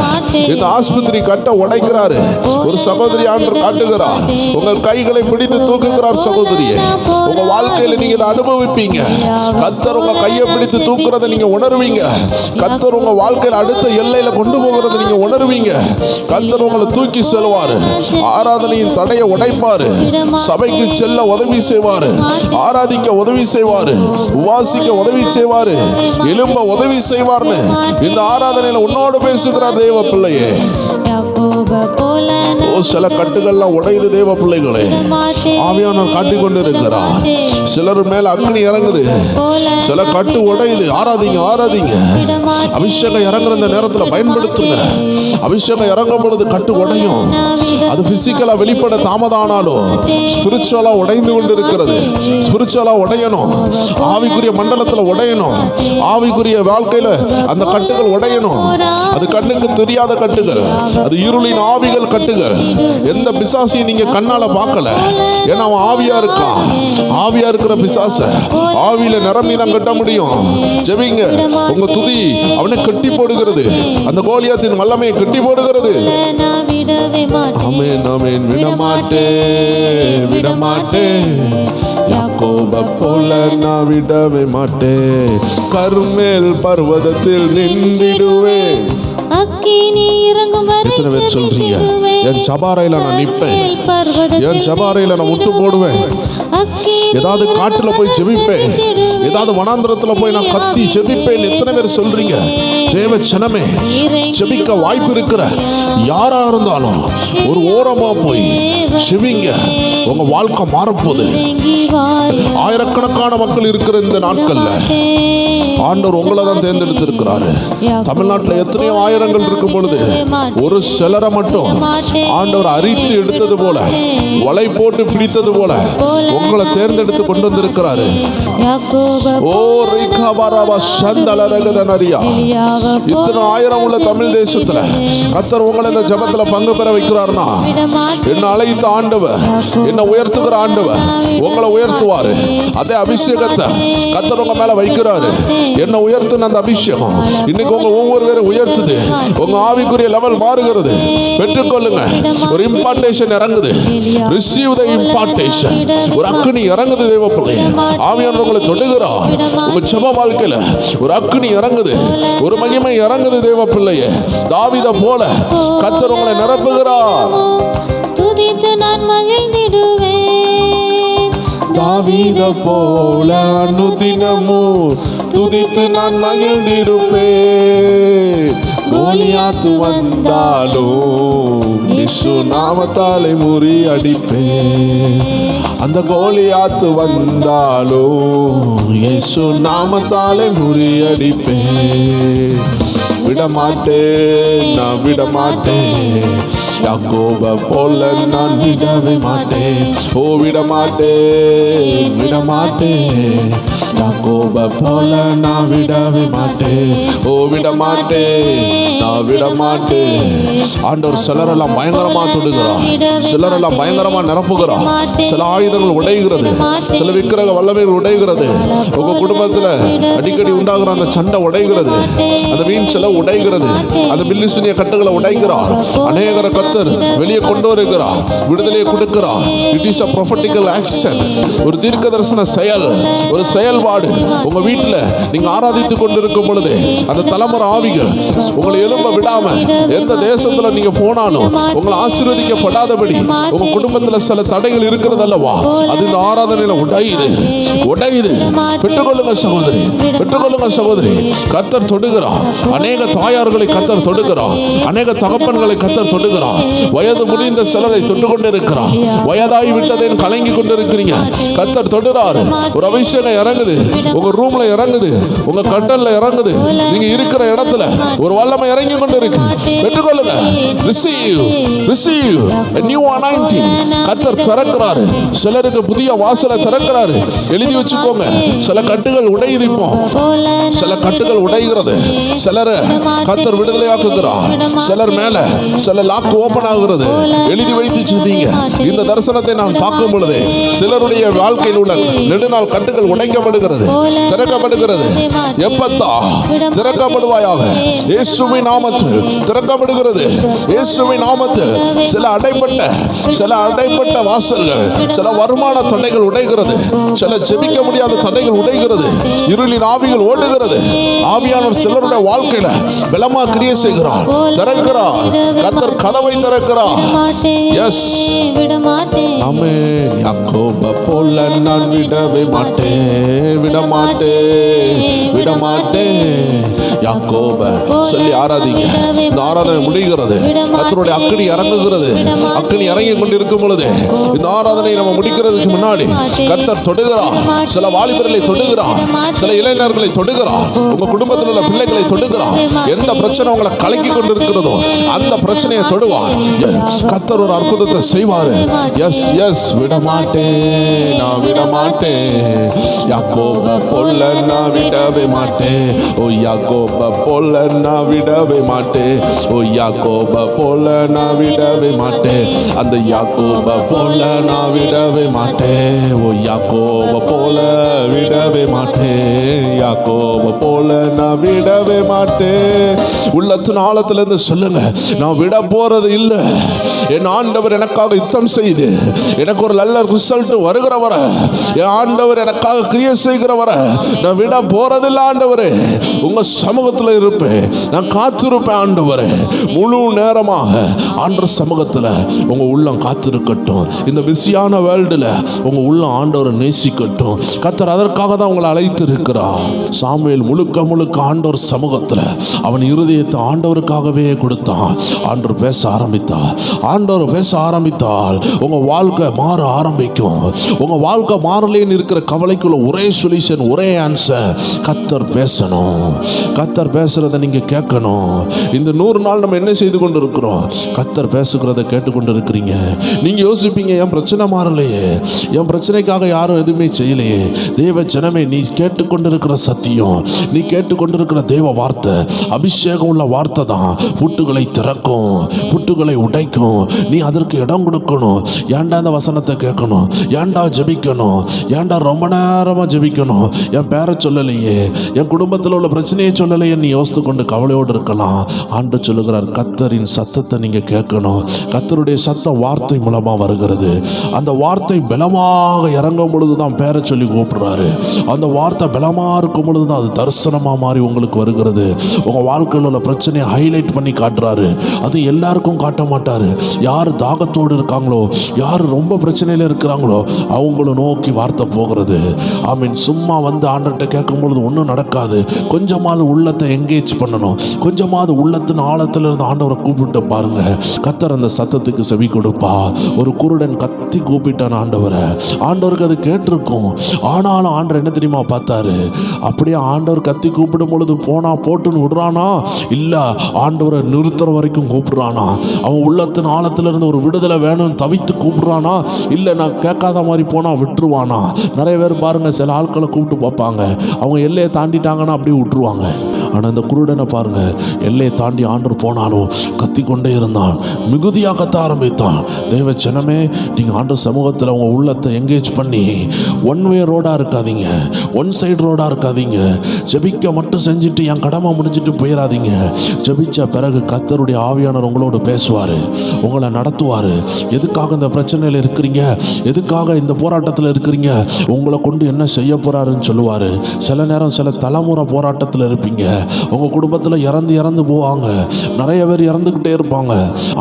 இந்த ஆஸ்பத்திரி கட்ட உடைக்கிறாரு. ஒரு சகோதரி ஆண்டவர் காட்டுகிறார். உங்கள் கைகளை பிடித்து தூக்குகிறார். சகோதரியே, உங்க வாழ்க்கையில நீங்க இதை அனுபவிப்பீங்க. கர்த்தர் உங்க கையை பிடித்து தூக்குறதை நீங்க உணர்வீங்க. கர்த்தர் உங்க வாழ்க்கையில அடுத்த எல்லையில கொண்டு போகிறத நீங்க உணர்வீங்க. கர்த்தர் உங்களை தூக்கி செல்வாரு. ஆராதனையின் தடையை உடைப்பாரு. சபைக்கு செல்ல உதவி செய்வாரு. ஆராதிக்க உதவி செய்வாரு. உபாசிக்க உதவி செய்வாரு. எழும்ப உதவி செய்வார்னு இந்த ஆராதனையில உன்னோடு பேசுகிறார் தேவ பிள்ளையே. சில கட்டுகள்லாம் உடையுது தேவ பிள்ளைகளே. ஆவியானவர் காட்டிக் கொண்டு இருக்கிறார். சிலர் மேல அக்னி இறங்குது. சில கட்டு உடையுது. ஆராதிங்க ஆராதிங்க. அபிஷேகம் இறங்குற இந்த நேரத்துல பயன்படுத்துங்க. அபிஷேகம் இறங்கும் பொழுது கட்டு உடையும். அது பிசிக்கலா வெளிப்பட தாமதானாலும் ஸ்பிரிச்சுவலா உடைந்து கொண்டு இருக்கிறது. ஸ்பிரிச்சுவலா உடையணும். ஆவிக்குரிய மண்டலத்துல உடையணும். ஆவிக்குரிய வாழ்க்கையில அந்த கட்டுகள் உடையணும். அது கண்ணுக்கு தெரியாத கட்டுகள். அது இருளின் ஆவிகள் கட்டுகள். எந்த பிசாசையும் நீங்க கண்ணால பார்க்கல, ஏன்னா அவன் ஆவியா இருக்கான். ஆவியா இருக்கிற பிசாச ஆவியில நிரம்பி தான் கட்ட முடியும். ஜெபிங்க. உங்க துதி அவனை கட்டி போடுகிறது, அந்த கோலியாத்தின் வல்லமையை கட்டி போடுகிறது. நான் விடவே மாட்டேன். ஆமென் ஆமென். விடமாட்டேன் விடமாட்டேன், யாக்கோப போல நான் விடவே மாட்டேன். கர்மேல் பர்வதத்தில் நின்றிடுவேன். அக்கினி இறங்கும் வரை எத்தனை பேர் சொல்றீங்க, என் சபாரையில நான் நிற்பேன், என் சபாரையில நான் முட்டு போடுவேன், ஏதாவது காட்டுல போய் ஜெபிப்பேன், ஏதாவது வனாந்திரத்துல போய் நான் கத்தி ஜெபிப்பேன். எத்தனை பேர் சொல்றீங்க? தேவ ஜனமே, ஜெபிக்க வாய்ப்பு இருக்கிற யாரா இருந்தாலும் ஒரு ஓரமா போய் ஜெபிங்க. உங்க வாழ்க்கை மாறப்போகுது. ஆயிரக்கணக்கான மக்கள் இருக்கிற இந்த நாட்கள்ல ஆண்டவர் உங்களை தான் தேர்ந்தெடுத்து இருக்கிறாரு. தமிழ்நாட்டில் எத்தனையோ ஆயிரங்கள் இருக்கும் பொழுது ஒரு சிலரை மட்டும் ஆண்டவர் அரித்து எடுத்தது போல, வலை போட்டு பிடித்தது போல உங்களை தேர்ந்தெடுத்து கொண்டு வந்திருக்கிறாரு. ஓ ரிகாபாராபா சந்தலரகதனரியா. இத்தனை ஆயிரம் உள்ள தமிழ் தேசத்துல கர்த்தர் உங்களை இந்த ஜெபத்துல பங்கு பெற வைக்கிறார்னா, என்ன அழைத்த ஆண்டவர், என்ன உயர்த்துகிற ஆண்டவர் உங்களை உயர்த்துவாரு. அதே அபிஷேகத்தை கர்த்தர் உங்க மேல வைக்கிறாரு. என்ன உயர்த்துன அந்த அபிஷேகம் இன்னைக்கு உங்க ஒவ்வொரு பேரும் உயர்த்துது. உங்க ஆவிக்குரிய லெவல் மாறுகிறது. பெற்றுக்கொள்ளுங்க. ஒரு இம்பார்ட்டேஷன் இறங்குது. ரிசீவ் தி இம்பார்ட்டேஷன். ஒரு அக்கினி இறங்குது. தேவ பிள்ளையே, ஆவியானவர் உங்களை தொடுகிறார். உங்க ஜெப வாழ்க்கையில ஒரு அக்கினி இறங்குது, ஒரு மகிமை இறங்குது. தேவ பிள்ளையே, தாவீதை போல கர்த்தர் உங்களை நிரப்புகிறார். துதித்து நான் மகிழ்ந்திடுவேன். தாவீதை போல அனுதினமும் துதித்து நான் மகிழ்ந்திருப்பேன். கோலியாத்து வந்தாலும் இயேசு நாமத்தாலே முறியடிப்பேன். அந்த கோலியாத்து வந்தாலும் இயேசு நாமத்தாலே முறியடிப்பேன். விடமாட்டேன், நான் விடமாட்டேன், யாக்கோப போல நான் விடவே மாட்டேன். ஓ விடமாட்டேன் விடமாட்டேன், யாக்கோப போல நான் விடவே மாட்டேன். ஓ விடமாட்டேன், நான் விடமாட்டேன். ஆண்டவர் சிலரெல்லாம் பயங்கரமா தொடுகிறார், சிலரெல்லாம் பயங்கரமா நிரப்புகிறார். சில ஆயுதங்கள் உடைகிறது, சில விக்கிரக வல்லமைகள் உடைகிறது. உங்க குடும்பத்துல அடிக்கடி உண்டாகிற அந்த சண்டை உடைகிறது, அந்த மீன் சில உடைகிறது, அந்த பில்லிசுனிய கட்டுகளை உடைகிறார். அநேகர கர்த்தர் வெளியே கொண்டு வருகிறார், விடுதலையை கொடுக்கிறார். It is a prophetical action. ஒரு தீர்க்க தரிசன செயல், ஒரு செயல்பாடு. உங்க வீட்டுல நீங்க ஆராதித்து கொண்டிருக்கும் பொழுது அந்த தலைமுறை ஆவிகள் உங்களை எழும்ப விடாம, எந்த தேசத்துல நீங்க போனாலும் உங்களை ஆசீர்வதிக்கப்படாதபடி உங்க குடும்பத்துல சில தடைகள் இருக்கிறது அல்லவா, அது இந்த ஆராதனையில உடையுது உடையுது. பெற்றுக்கொள்ளுங்க சகோதரி, பெற்றுக்கொள்ளுங்க சகோதரி. கர்த்தர் தொடுகிறார். அநேக தாயார்களை கர்த்தர் தொடுகிறார், அநேக தகப்பன்களை கர்த்தர் தொடுகிறார். வயது முடிந்த சிலரை தொட்டு கொண்டிருக்கிறார். வயதாகி விட்டதேன்னு கலங்கி கொண்டிருக்கிறீங்க, கர்த்தர் தொடுறாரு. ஒரு அபிஷேகம் இறங்குது, உங்க ரூம்ல இறங்குது, உங்க கட்டல்ல இறங்குது, நீங்க இருக்கிற இடத்துல ஒரு வல்லமை இறங்கி கொண்டிருக்கு. பெற்றுக்கொள்ளுங்க. Receive receive a new anointing. கர்த்தர் திறக்கிறாரு. சிலருக்கு புதிய வாசலை திறக்கிறாரு. எழுதி வச்சுக்கோங்க. சில கட்டுகள் உடையுது. இப்போ சில கட்டுகள் உடைகிறது. சிலர் கர்த்தர் விடுதலையாக்குகிறார். சிலர் மேல சில லாக் ஓபன் ஆகிறது. எழுதி வைத்து சொன்னீங்க, இந்த தரிசனத்தை நான் பார்க்கும் பொழுது சிலருடைய வாழ்க்கையில் உள்ள நெடுநாள் கட்டுகள் உடைக்கப்படுகிறது, திறக்கப்படுகிறது. எப்பத்தா திறக்கப்படுவாயாக, இயேசுவின் நாமத்தில் திறக்கப்படுகிறது. இயேசுவின் நாமத்தில் சில அடைப்பட்ட வாசல்கள், சில வருமான தடைகள் உடைகிறது, சில ஜெபிக்க முடியாத தடைகள் உடைகிறது. இருளின் ஆவிகள் ஓடுகிறது. ஆவியானவர் சிலருடைய வாழ்க்கையில பலமா கிரியை செய்கிறார், திறக்கிறார். கர்த்தர் கதவை திறக்கிறார். எஸ், ஆமென். யாக்கோப போல நான் விடவே மாட்டேன், விடமாட்டேன், விடமாட்டேன். யாக்கோப சொல்லி ஆராதிங்க. இந்த ஆராதனை முடிகிறது. கர்த்தருடைய அக்கினி இறங்குகிறது. அக்கினி இறங்கி கொண்டிருக்கும் பொழுது இந்த ஆராதனை நம்ம முடிக்கிறதுக்கு முன்னாடி கர்த்தர் தொடுகிறார். சில வாலிபர்களை தொடுகிறார், சில இளைஞர்களை தொடுகிறார், உங்க குடும்பத்தில் உள்ள பிள்ளைகளை தொடுகிறார். எந்த பிரச்சனை உங்களை கலக்கி கொண்டிருக்கிறதோ அந்த பிரச்சனையை தொடுவார். கர்த்தர் ஒரு அற்புதத்தை செய்வாரு. எஸ் எஸ், விடமாட்டேன், நான் விடமாட்டேன். யாக்கோப யாக்கோப போல நான் விடவே மாட்டேன். ஓ யாக்கோப போல நான் விடவே மாட்டேன். ஓ யாக்கோப போல நான் விடவே மாட்டேன். அந்த யாக்கோப போல நான் விடவே மாட்டேன். ஓ யாக்கோப போல விடவே மாட்டேன். யாக்கோப போல நான் விடவே மாட்டேன். உள்ளத்தின் ஆழத்துல இருந்து சொல்லுங்க, நான் விட போறது இல்லை. என் ஆண்டவர் எனக்காக யுத்தம் செய்து எனக்கு ஒரு நல்ல ரிசல்ட் வருகிற வர, என் ஆண்டவர் எனக்காக கிரியை செய்கிற வர நான் விட போறதில்லை. ஆண்டவரே, உங்க சமூகத்தில் இருப்பேன், நான் காத்திருப்பேன். ஆண்டவரே, முழு நேரமாக ஆண்டவர் சமூகத்தில் உங்க உள்ளம் காத்திருக்கட்டும். இந்த பிஸியான வேர்ல்டுல உங்க உள்ளம் ஆண்டவரை நேசிக்கட்டும். கர்த்தர் அதற்காக தான் உங்களை அழைத்து இருக்கிறார். சாமுவேல் முழுக்க முழுக்க ஆண்டவர் சமூகத்தில் அவன் இருதயத்தை ஆண்டவருக்காகவே கொடுத்தான். ஆண்டவர் பேச ஆரம்பித்தார். ஆண்டவர் பேச ஆரம்பித்தால் உங்க வாழ்க்கை மாற ஆரம்பிக்கும். உங்க வாழ்க்கை மாறலேன்னு இருக்கிற கவலைக்குள்ள ஒரே சொல்யூஷன், ஒரே ஆன்சர், கர்த்தர் பேசணும். கர்த்தர் பேசுறத நீங்க கேட்கணும். இந்த 100 நாள் நம்ம என்ன செய்து கொண்டு இருக்கிறோம்? கர்த்தர் பேசுகிறத கேட்டுக்கொண்டு இருக்கிறீங்க. நீங்க யோசிப்பீங்க, என் பிரச்சனை மாறலையே, என் பிரச்சனைக்காக யாரும் எதுவுமே செய்யலையே. தேவ ஜனமே, நீ கேட்டுக்கொண்டிருக்கிற சத்தியம், நீ கேட்டுக்கொண்டிருக்கிற தேவ வார்த்தை அபிஷேகம் உள்ள வார்த்தை தான். புட்டுகளை திறக்கும், புட்டுகளை உடைக்கும். நீ அதற்கு இடம் கொடுக்கணும். ஏன்டா அந்த வசனத்தை கேட்கணும்? ஏன்டா ஜெபிக்கணும்? ஏன்டா ரொம்ப நேரமாக ஜெபிக்கணும்? என் பேரை சொல்லலையே, என் குடும்பத்தில் உள்ள பிரச்சனையை சொல்லலையே, நீ யோசித்து கொண்டு கவலையோடு இருக்கலாம். ஆண்டு சொல்லுகிறார், கர்த்தரின் சத்தத்தை நீங்கள் கேட்கணும். கர்த்தருடைய சத்தம் வார்த்தை மூலமாக வருகிறது. அந்த வார்த்தை பலமாக இறங்கும் பொழுது தான் பேரை சொல்லி கூப்பிடுறாரு. அந்த வார்த்தை பலமாக இருக்கும் பொழுது தான் அது தரிசனமாக மாறி உங்களுக்கு வருகிறது. உங்கள் வாழ்க்கையில் உள்ள பிரச்சனையை ஹைலைட் பண்ணி காட்டுறாரு. அது எல்லாருக்கும் காட்ட மாட்டார். யார் தாகத்தோடு இருக்காங்களோ, யார் ரொம்ப பிரச்சனையில் இருக்கிறாங்களோ அவங்கள நோக்கி வார்த்தை போகிறது. ஆமீன். சும்மா வந்து ஆண்டர்கிட்ட கேட்கும் பொழுது ஒன்றும் நடக்காது. கொஞ்சமாவது உள்ளத்தை எங்கேஜ் பண்ணணும். கொஞ்சமாவது உள்ளத்தின் ஆழத்தில் இருந்து ஆண்டவரை கூப்பிட்டு பாருங்க. கர்த்தர் அந்த சத்தத்துக்கு செவி கொடுப்பா. ஒரு குருடன் கத்தி கூப்பிட்டான் ஆண்டவரை. ஆண்டவருக்கு அது கேட்டிருக்கும். ஆனாலும் ஆண்டவர் என்ன தெரியுமா பார்த்தாரு? அப்படியே ஆண்டவர் கத்தி கூப்பிடும் பொழுது போனா போட்டுன்னு விடுறானா? இல்ல, ஆண்டவரை நிறுத்துற வரைக்கும் கூப்பிடுறானா? அவன் உள்ளத்தின் ஆழத்துல இருந்து ஒரு விடுதலை வேணும்னு தவித்து கூப்பிடுறானா? இல்ல, நான் கேட்காத மாதிரி போனா விட்டுருவானா? நிறைய பேர் பாருங்க, சில ஆட்களை கூப்பிட்டு பார்ப்பாங்க, அவங்க எல்லையை தாண்டிட்டாங்கன்னா அப்படியே விட்டுருவாங்க. ஆனால் இந்த குருடனை பாருங்க, எல்லையை தாண்டி ஆண்டவர் போனாலும் கத்தி கொண்டே இருந்தான். மிகுதியாக கத்த ஆரம்பித்தான். தேவ ஜனமே, நீங்கள் ஆண்டவர் சமூகத்தில் உங்கள் உள்ளத்தை எங்கேஜ் பண்ணி ஒன் வே ரோடாக இருக்காதீங்க, ஒன் சைடு ரோடாக இருக்காதீங்க. ஜெபிக்க மட்டும் செஞ்சுட்டு என் கடமை முடிஞ்சிட்டு போயிடாதீங்க. ஜெபிச்ச பிறகு கர்த்தருடைய ஆவியானவர் உங்களோடு பேசுவார், உங்களை நடத்துவார். எதுக்காக இந்த பிரச்சனையில் இருக்கிறீங்க, எதுக்காக இந்த போராட்டத்தில் இருக்கிறீங்க, உங்களை கொண்டு என்ன செய்ய போகிறாருன்னு சொல்லுவார். சில நேரம் சில தலைமுறை போராட்டத்தில் இருப்பீங்க. உங்கள் குடும்பத்தில் இறந்து போவாங்க. நிறைய பேர் இறந்துக்கிட்டே இருப்பாங்க.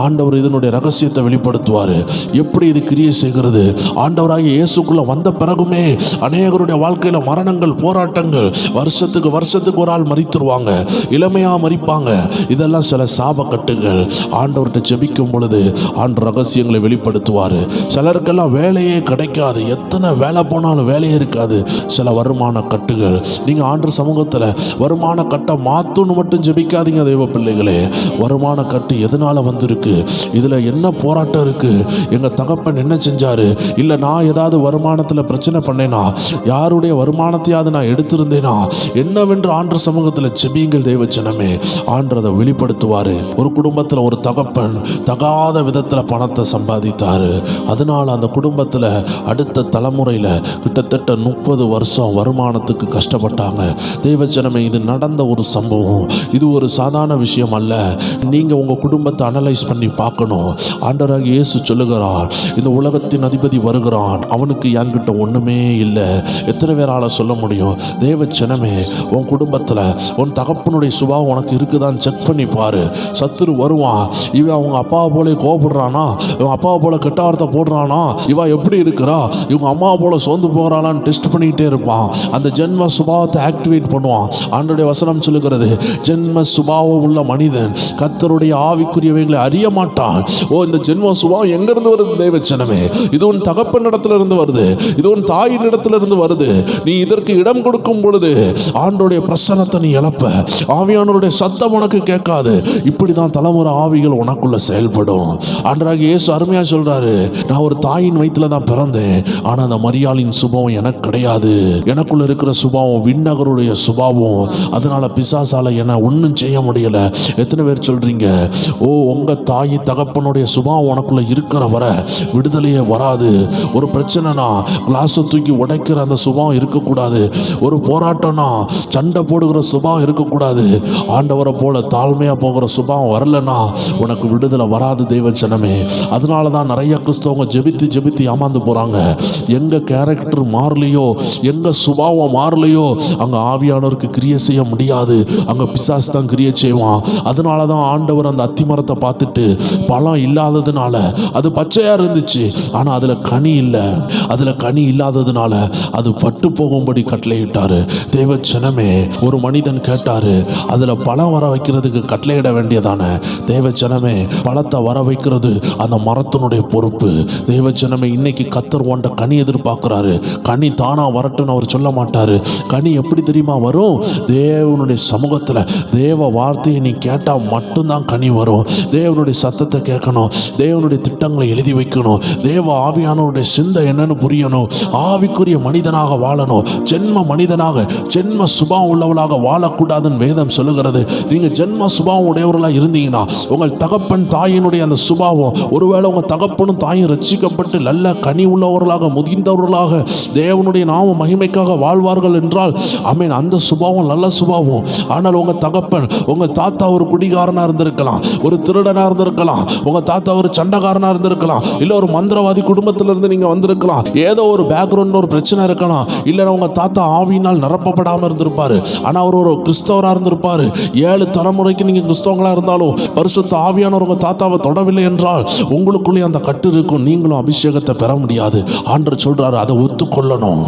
ஆண்டவர் இதனுடைய ரகசியத்தை வெளிப்படுத்துவார். எப்படி இது கிரியை செய்கிறது? ஆண்டவராகிய இயேசுக்குள்ள வந்த பிறகுமே அநேகருடைய வாழ்க்கையில் மரணங்கள், போராட்டங்கள், வருஷத்துக்கு ஒரு ஆள் மரித்துருவாங்க, இளமையாக மரிப்பாங்க. இதெல்லாம் சில சாபக்கட்டுகள். ஆண்டவர்கிட்ட ஜெபிக்கும் பொழுது ஆண்டு ரகசியங்களை வெளிப்படுத்துவார். சிலருக்கெல்லாம் வேலையே கிடைக்காது, எத்தனை வேலை போனாலும் வேலையே இருக்காது. சில வருமான கட்டுகள். நீங்கள் ஆண்டு சமூகத்தில் வருமான கட்டை மாற்றணும்னு மட்டும் ஜெபிக்காதீங்க தெய்வ பிள்ளைகளே. வருமான கட்டு எதனால் வந்திருக்கு? இதில் என்ன போராட்டம் இருக்குது? எங்கள் தகப்பன் என்ன செஞ்சார்? இல்லை நான் ஏதாவது வருமானத்தில் பிரச்சனை பண்ணேனா? யாருடைய வருமானத்தையாவது நான் எடுத்திருந்தேனா? என்னவென்று ஆண்டு சமூகத்தில் ஜெபியுங்கள் தெய்வ ஜனமே. ஆண்டதை வெளிப்படுத்துவார். ஒரு குடும்பத்தில் ஒரு தகப்பன் தகாத விதத்தில் பணத்தை சம்பாதித்தார். அதனால் அந்த குடும்பத்தில் அடுத்த தலைமுறையில் கிட்டத்தட்ட 30 வருஷம் வருமானத்துக்கு கஷ்டப்பட்டாங்க. தெய்வ ஜனமே, இது நடந்த ஒரு சம்பவம். இது ஒரு சாதாரண விஷயம் அல்ல. நீங்கள் உங்கள் குடும்பத்தை அனலைஸ் பண்ணி பார்க்கணும். ஆண்டவராகிய இயேசு சொல்லுகிறார், இந்த உலகத்தின் அதிபதி வருகிறான், அவனுக்கு என்கிட்ட ஒன்றுமே இல்லை. எத்தனை பேரால் சொல்ல முடியும்? தேவ ஜனமே, உன் குடும்பத்தில் உன் தகப்பனுடைய சுபாவம் உனக்கு இருக்குதான்னு செக் பண்ணி பாரு. சத்துரு வருவான். இவன் அவங்க அப்பாவை போல கோபப்படுறானா? இவன் அப்பாவை போல கெட்ட வார்த்தை போடுறானா? இவன் எப்படி இருக்கிறா? இவங்க அம்மாவை போல சோர்ந்து போகிறாளான்னு டெஸ்ட் பண்ணிக்கிட்டே இருப்பான். அந்த ஜென்ம சுபாவத்தை ஆக்டிவேட் பண்ணுவான். ஆண்டோடைய வசனம் சொல்லுகிறது, ஜென்ம சுபாவம் உள்ள மனிதன் கர்த்தருடைய ஆவிக்குரியவைகளை அறிய மாட்டான். இந்த ஜென்ம சுபாவம் எங்கிருந்து வருது தேவச்சனமே? இது உன் தகப்பன் இடத்துல இருந்து வருது, இது உன் தாயின் இடத்துல இருந்து வருது. நீ இதற்கு இடம் கொடுக்கும் பொழுது ஆண்டோடைய பிரசன்னத்தை நீ இழப்ப, ஆவியானவருடைய சத்தம் உனக்கு கேட்காது. இப்படிதான் தலைமுறை ஆவிகள் உனக்குள்ள செயல்படும். ஆண்டவராகிய இயேசு அருமையா சொல்றாரு, நான் ஒரு தாயின் வயிற்றுல தான் பிறந்தேன், ஆனா அந்த மரியாளின் சுபாவம் எனக்கு கிடையாது. எனக்குள்ள இருக்கிற சுபாவம் விண்ணகருடைய சுபாவம். அதனால பிசாசால என்ன ஒன்றும் செய்ய முடியல. எத்தனை பேர் சொல்றீங்க, உங்க தாய் தகப்பனுடைய சுபாவம் உனக்குள்ள இருக்கிற வர விடுதலையே வராது. ஒரு பிரச்சனைனா கிளாஸை தூக்கி உடைக்கிற அந்த சுபாவம் இருக்கக்கூடாது. ஒரு போராட்டம்னா சண்டை போடுகிற சுபாவம் இருக்கக்கூடாது. ஆண்டவரை போல தாழ்மையா போகிற சுபாவம் வரலன்னா உனக்கு விடுதலை வராது தேவச்சனமே. அதனால தான் நிறைய கிறிஸ்தவங்க ஜெபித்து ஜெபித்து ஏமாந்து போறாங்க. எங்க கேரக்டர் மாறலையோ, எங்க சுபாவம் மாறலையோ, அங்க ஆவியானவருக்கு கிரியை செய்ய முடியாது. அங்க பிசாசு தான் கிரியை செய்வான். அதனால தான் ஆண்டவர் அந்த அத்திமரத்தை பார்த்துட்டு பழம் இல்லாததுனால, அது பச்சையா இருந்துச்சு ஆனா அதுல கனி இல்லை, அதுல கனி இல்லாததுனால அது பட்டு போகும்படி கட்டளையிட்டாரு. தேவச்சனமே, ஒரு மனிதன் கேட்டாரு, அதுல பழம் வர வைக்கிறதுக்கு கட்டளையிட வேண்டியதானே? தேவச்சனமே, பழத்தை வர வைக்கிறது அந்த மரத்தினுடைய பொறுப்பு. தேவச்சனமே, இன்னைக்கு கர்த்தர் உன்ட கனி எதிர்பார்க்கிறாரு. கனி தானா வரட்டும்னு அவர் சொல்ல மாட்டாரு. கனி எப்படி தெரியுமா வரும்? தேவனுடைய சமூகத்துல தேவ வார்த்தையை நீ கேட்டா மட்டும்தான் கனி வரும். தேவனுடைய சத்தத்தை கேட்கணும், தேவனுடைய திட்டங்களை எழுதி வைக்கணும், தேவ ஆவியானவருடைய சிந்தை என்னன்னு புரியணும், ஆவிக்குரிய மனிதனாக வாழணும். ஜென்ம மனிதனாக, ஜென்ம சுபாவம் உள்ளவளாக வாழக்கூடாதுன்னு வேதம் சொல்லுகிறது. நீங்க ஜென்ம சுபாவம் உடையவர்களாக இருந்தீங்கன்னா உங்கள் தகப்பன் தாயினுடைய அந்த சுபாவம், ஒருவேளை உங்க தகப்பனும் தாயும் ரட்சிக்கப்பட்டு நல்ல கனி உள்ளவர்களாக முதிர்ந்தவர்களாக தேவனுடைய நாம மகிமைக்காக வாழ்வார்கள் என்றால் ஆமென், அந்த சுபாவம் நல்ல சுபாவம். ஆனால் உங்க தகப்பன், உங்க தாத்தா ஒரு குடிகாரனா இருந்திருக்கலாம், ஒரு திருடனா இருந்திருக்கலாம், உங்க தாத்தா ஒரு சண்டைக்காரனா இருந்திருக்கலாம், இல்ல ஒரு மந்திரவாதி குடும்பத்திலிருந்து நீங்க வந்திருக்கலாம், ஏதோ ஒரு பேக்ரவுண்ட் ஒரு பிரச்சனை இருக்கலாம், இல்லைன்னா உங்க தாத்தா ஆவியினால் நிரப்பப்படாமல் இருந்திருப்பாரு, ஆனா அவர் ஒரு கிறிஸ்தவராக இருந்திருப்பாரு. 7 தலைமுறைக்கு நீங்க கிறிஸ்தவங்களா இருந்தாலும் பரிசுத்த ஆவியானவர் உங்க தாத்தாவை தொடவில்லை என்றால் உங்களுக்குள்ளே அந்த கட்டு இருக்கும். நீங்களும் அபிஷேகத்தை பெற முடியாது. ஆண்டவர் சொல்றாரு, அதை ஒத்துக்கொள்ளணும்.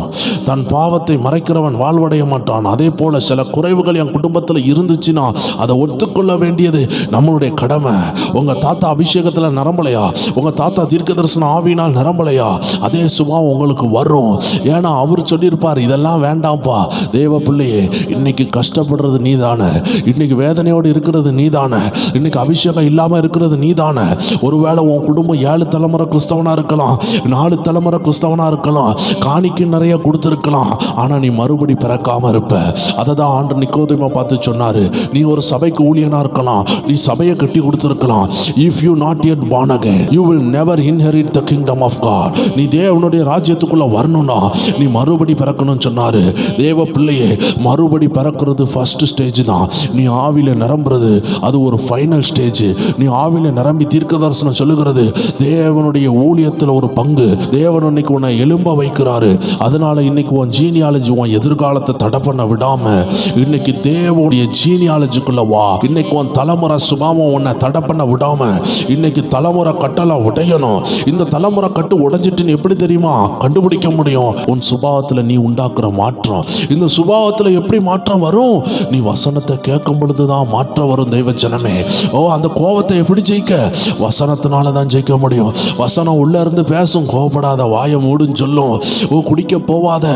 தன் பாவத்தை மறைக்கிறவன் வாழ்வடைய மாட்டான். அதே போல சில குறைவுகள் என் குடும்பத்தில் இருந்துச்சுன்னா அதை ஒத்துக்கொள்ள வேண்டியது நம்மளுடைய கடமை. உங்க தாத்தா அபிஷேகத்தில் நிரம்பலையா, உங்க தாத்தா தீர்க்க தரிசன ஆவியினால் நிரம்பலையா, அதே சுபாவம் உங்களுக்கு வரும். ஏன்னா அவர் சொல்லியிருப்பார், இதெல்லாம் வேண்டாம்ப்பா தேவ பிள்ளையே, இன்னைக்கு கஷ்டப்படுறது நீதானே, இன்னைக்கு வேதனையோடு இருக்கிறது நீதானே, இன்னைக்கு அபிஷேகம் இல்லாமல் இருக்கிறது நீதானே. ஒருவேளை உன் குடும்பம் 7 தலைமுறை கிறிஸ்தவனா இருக்கலாம், 4 தலைமுறை கிறிஸ்தவனா இருக்கலாம், காணிக்கு நிறைய கொடுத்துருக்கலாம், ஆனா நீ மறுபடி பிறக்காம இருப்ப. அதை தான் ஆண்டு நிக்கோதேமை பார்த்து சொன்னாரு, நீ ஒரு சபைக்கு ஊழியனா இருக்கலாம், நீ சபையை கட்டி கொடுத்துருக்கலாம், if you not yet born again you will never inherit the kingdom of God. நீ தேவனுடைய ராஜ்யத்துக்குள்ள வரணும்னா நீ மறுபடி பிறக்கணும்னு சொன்னாரு. தேவ பிள்ளையே, மறுபடி பிறக்கிறது ஃபர்ஸ்ட் ஸ்டேஜ் தான். நீ ஆவில நிரம்புறது அது ஒரு ஃபைனல் ஸ்டேஜ். நீ ஆவில நிரம்பி தீர்க்க தரிசனம் சொல்லுகிறது தேவனுடைய ஊழியத்தில் ஒரு பங்கு. தேவன் இன்னைக்கு உன்னை எழும்ப வைக்கிறாரு. அதனால இன்னைக்கு உன் ஜீனியாலஜி, உன் எதிர்காலத்தை தடை பண்ண விடாம இன்னைக்கு தேவனுடைய ஜீனியாலஜிக்குள்ள வா. இன்னைக்கு உன் தலைமுறை சுபாவம் உன்னை தடை பண்ண விடாம இன்னைக்கு தலைமுறை கட்டளை உடையணும். இந்த தலைமுறை கட்டு உடைஞ்சிட்டுன்னு எப்படி தெரியுமா கண்டுபிடிக்க முடியும்? உன் சுபாவத்தில் நீ உண்டாக்குற மாற்றம். இந்த சுபாவத்தில் எப்படி மாற்றம் வரும்? நீ வசனத்தை கேட்கும் பொழுதுதான் மாற்றம் வரும். தெய்வ ஜனமே, அந்த கோபத்தை எப்படி ஜெயிக்க? வசனத்தினால தான் ஜெயிக்க முடியும். வசனம் உள்ள இருந்து பேசும், கோபப்படாத, வாயை மூடுன்னு சொல்லும். குடிக்க போவாத,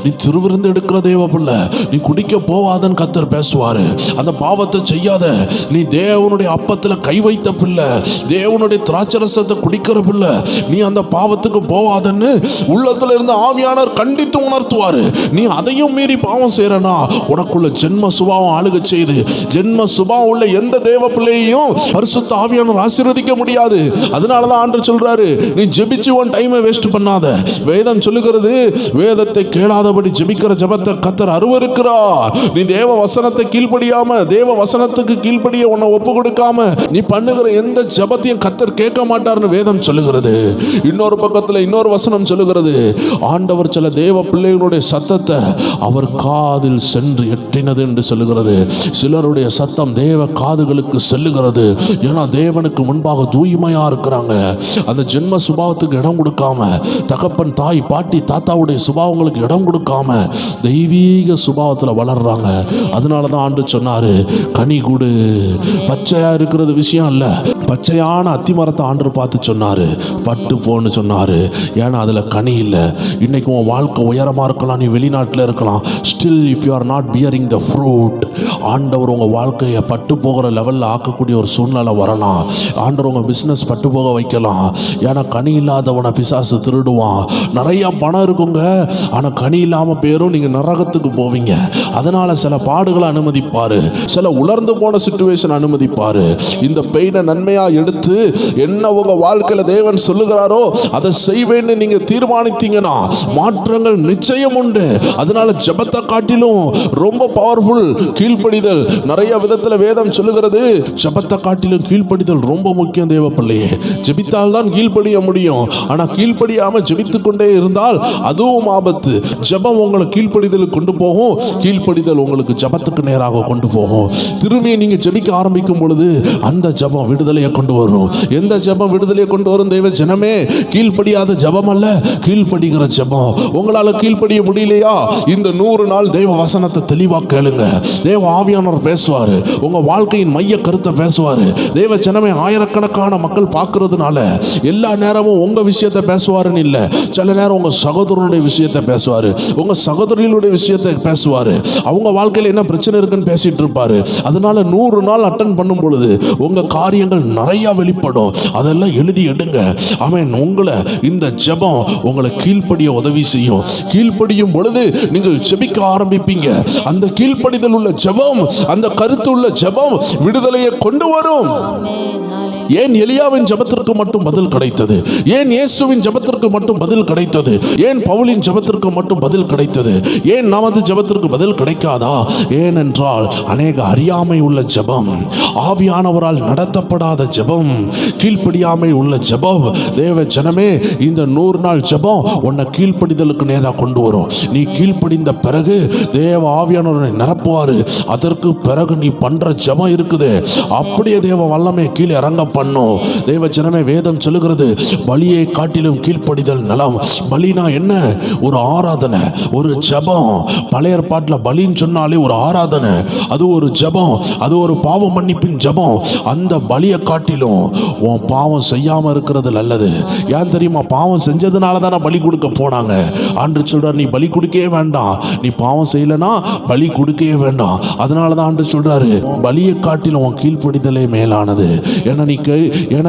நீ திருவிருந்து எடுக்கிற தெய்வ பிள்ளை, நீ குடிக்க போவாதன்னு கர்த்தர் பேசுவாரு. அந்த பாவத்தை செய்யாத, நீ தேவனுடைய அப்பத்தில் கை வைத்த பிள்ளை, தேவனுடைய திராட்சரசத்தை குடிக்கிற பிள்ளை, நீ அந்த பாவத்துக்கு போவாதன்னு உள்ளத்துல இருந்து ஆவியானவர் கண்டித்து உணர்த்துவாரு. நீ அதையும் மீறி பாவம் செய்யறனா உனக்குள்ள ஜென்ம சுபாவம் ஆளுக செய்து, ஜென்ம சுபாவம் உள்ள எந்த தேவ பிள்ளையையும் பரிசுத்த ஆவியானவர் ஆசீர்வதிக்க முடியாது. அதனாலதான் ஆண்டவர் சொல்றாரு, நீ ஜெபிச்சு உன் டைமை வேஸ்ட் பண்ணாத. வேதம் சொல்லுகிறது, வேதத்தை கேளாதபடி ஜெபிக்கிற ஜெபத்தை கர்த்தர் அருவருக்கிறார். நீ தேவ வசனத்தை கீழ்ப்படியாம, தேவ வசனத்துக்கு கீழ்ப்படிய உன்னை ஒப்பு கொடுக்காம நீ பண்ணுகிற எந்த ஜெபத்தையும் கர்த்தர் கேட்க மாட்டார்னு வேதம் சொல்லுகிறது. இன்னொரு பக்கத்தில் இன்னொரு வசனம் சொல்லுகிறது, ஆண்டவர் சில தேவ பிள்ளைகளுடைய சத்தத்தை அவர் காதில் சென்று எட்டினது என்று சொல்லுகிறது. சிலருடைய சத்தம் தேவ காதுகளுக்கு செல்லுகிறது. ஏன்னா தேவனுக்கு முன்பாக தூய்மையா இருக்கிறாங்க. அந்த ஜென்ம சுபாவத்துக்கு இடம் கொடுக்காம, தகப்பன் தாய் பாட்டி தாத்தாவுடைய சுபாவங்களுக்கு இடம் கொடுக்காம தெய்வீக சுபாவத்தில் வளர்றாங்க. அதனால தான் ஆண்டு சொன்னாரு, கனி கொடு. பச்சையா இருக்கிறது விஷயம் இல்ல, பச்சையான அத்திமரத்தை ஆண்டு பார்த்து சொன்னாரு, பட்டு போன்னு சொன்னாரு. ஏன்னா அதுல கனி இல்லை. இன்னைக்கு உன் வாழ்க்கை உயரமா இருக்கலாம், நீ வெளிநாட்டில் இருக்கலாம், still if you are not bearing the fruit, ஆண்டவர் உங்க வாழ்க்கையை பட்டு போகிற லெவலில் ஆக்கக்கூடிய ஒரு சூழ்நிலை வரலாம். ஆண்டவர் உங்க பிஸ்னஸ் பட்டு போக வைக்கலாம். ஏன்னா கனி இல்லாதவனை பிசாசு திருடுவான். நிறைய பணம் இருக்குங்க, ஆனா கனி இல்லாம பேரும் நீங்க நரகத்துக்கு போவீங்க. அதனால சில பாடுகளை அனுமதிப்பாரு, சில உலர்ந்து போன சிச்சுவேஷன் அனுமதிப்பாரு. இந்த பெயினை நன்மையா எடுத்து என்ன உங்க வாழ்க்கையில தேவன் சொல்லுகிறாரோ அதை செய்வேன்னு நீங்க தீர்மானித்தீங்கன்னா மாற்றங்கள் நிச்சயம் உண்டு. அதனால ஜெபத்தை காட்டிலும் ரொம்ப பவர்ஃபுல் கீழ்ப்படிதல். நிறைய விதத்துல வேதம் சொல்லுகிறது, ஜெபத்தை காட்டிலும் கீழ்ப்படிதல் ரொம்ப முக்கியம். தேவ பிள்ளையே, ஜெபித்தால் தான் கீழ்ப்படிய முடியும். ஆனா கீழ்ப்படியாம ஜெபித்து கொண்டே இருந்தால் அதுவும் ஆபத்து. ஜெபம் உங்களை கீழ்ப்படிதலுக்கு கொண்டு போகும், கீழ்ப்படிதல் உங்களுக்கு ஜெபத்துக்கு நேராக கொண்டு போகும். திரும்பி நீங்க ஜெபிக்க ஆரம்பிக்கும் பொழுது அந்த ஜெபம் விடுதலையை கொண்டு வரும். எந்த ஜெபம் விடுதலையை கொண்டு வரும்? தேவ ஜனமே, கீழ்ப்படியாத ஜெபம் அல்ல, கீழ்ப்படிகிற ஜெபம். உங்களால கீழ்ப்படிய முடியலையா? இந்த 100 நாள் தேவ வசனத்தை தெளிவா கேளுங்க. தேவ ஆவியானவர் பேசுவாரு, உங்க வாழ்க்கையின் மைய கருத்தை பேசுவாரு. தேவ ஜனமே, ஆயிரக்கணக்கான மக்கள் பார்க்கறதுனால எல்லா நேரமும் உங்க விஷயத்தை பேசுவாருன்னு இல்லை. சில நேரம் உங்க சகோதரனுடைய விஷயத்தை பேசுவாரு, உங்க சகோதரிகளுடைய விஷயத்தை பேசுவாரு, அவங்க வாழ்க்கையில் என்ன பிரச்சனை இருக்குன்னு பேசிட்டு இருப்பாரு. அதனால 100 நாள் அட்டன் பண்ணும் பொழுது உங்க காரியங்கள் நிறைய வெளிப்படும். அதெல்லாம் எழுதி எடுங்க. ஆமென். உங்களை இந்த ஜெபம் உங்களை கீழ்ப்படிய உதவி செய்யும். கீழ்ப்படியும் பொழுது நீங்கள் ஜெபிக்க ஆரம்பிப்பீங்க. அந்த கீழ்ப்படிதல் உள்ள ஜெபம், அந்த கருத்து உள்ள ஜெபம் விடுதலையை கொண்டு வரும். ஏன் எலியாவின் ஜெபத்திற்கு மட்டும் பதில் கிடைத்தது? ஏன் இயேசுவின் ஜெபத்திற்கு மட்டும் பதில் கிடைத்தது? ஏன் பவுலின் ஜெபத்திற்கு மட்டும் பதில் கிடைத்தது? ஏன் நமது ஜெபத்திற்கு பதில் கிடைக்காதா? ஏனென்றால் அநேக அறியாமை உள்ள ஜெபம், ஆவியானவரால் நடத்தப்படாத ஜெபம், கீழ்ப்படியாமை உள்ள ஜெபம். தேவ ஜனமே, இந்த 100 நாள் ஜெபம் உன்னை கீழ்ப்படிதலுக்கு நேராக கொண்டு வரும். நீ கீழ்ப்படிந்த பிறகு தேவ ஆவியானவரை நிரப்புவாரு. அதற்கு பிறகு நீ பண்ற ஜெபம் இருக்குது, அப்படியே தேவ வல்லமை கீழே இறங்க பண்ணும். தேவ ஜனமே, வேதம் சொல்லுகிறது, பலியை காட்டிலும் கீழ்ப்படிதல் நலம். பலினா என்ன? ஒரு ஆராதனை, ஒரு ஜெபம். பழைய ஏற்பாட்டில் பலின்னு சொன்னாலே ஒரு ஆராதனை, அது ஒரு ஜெபம், அது ஒரு பாவ மன்னிப்பின் ஜெபம். அந்த பலியை காட்டிலும் உன் பாவம் செய்யாம இருக்கிறது நல்லது. ஏன் தெரியுமா? பாவம் செஞ்சதுனால தானே பலி கொடுக்க போனாங்க. ஆண்டு சொல்றார், நீ பலி கொடுக்கவே வேண்டாம், நீ பாவம் செய்யலனா பலி கொடுக்கவே வேண்டாம். அதனால தான் ஆண்டு சொல்றாரு, பலியை காட்டிலும் உன் கீழ்ப்படிதலே மேலானது. ஏன்னா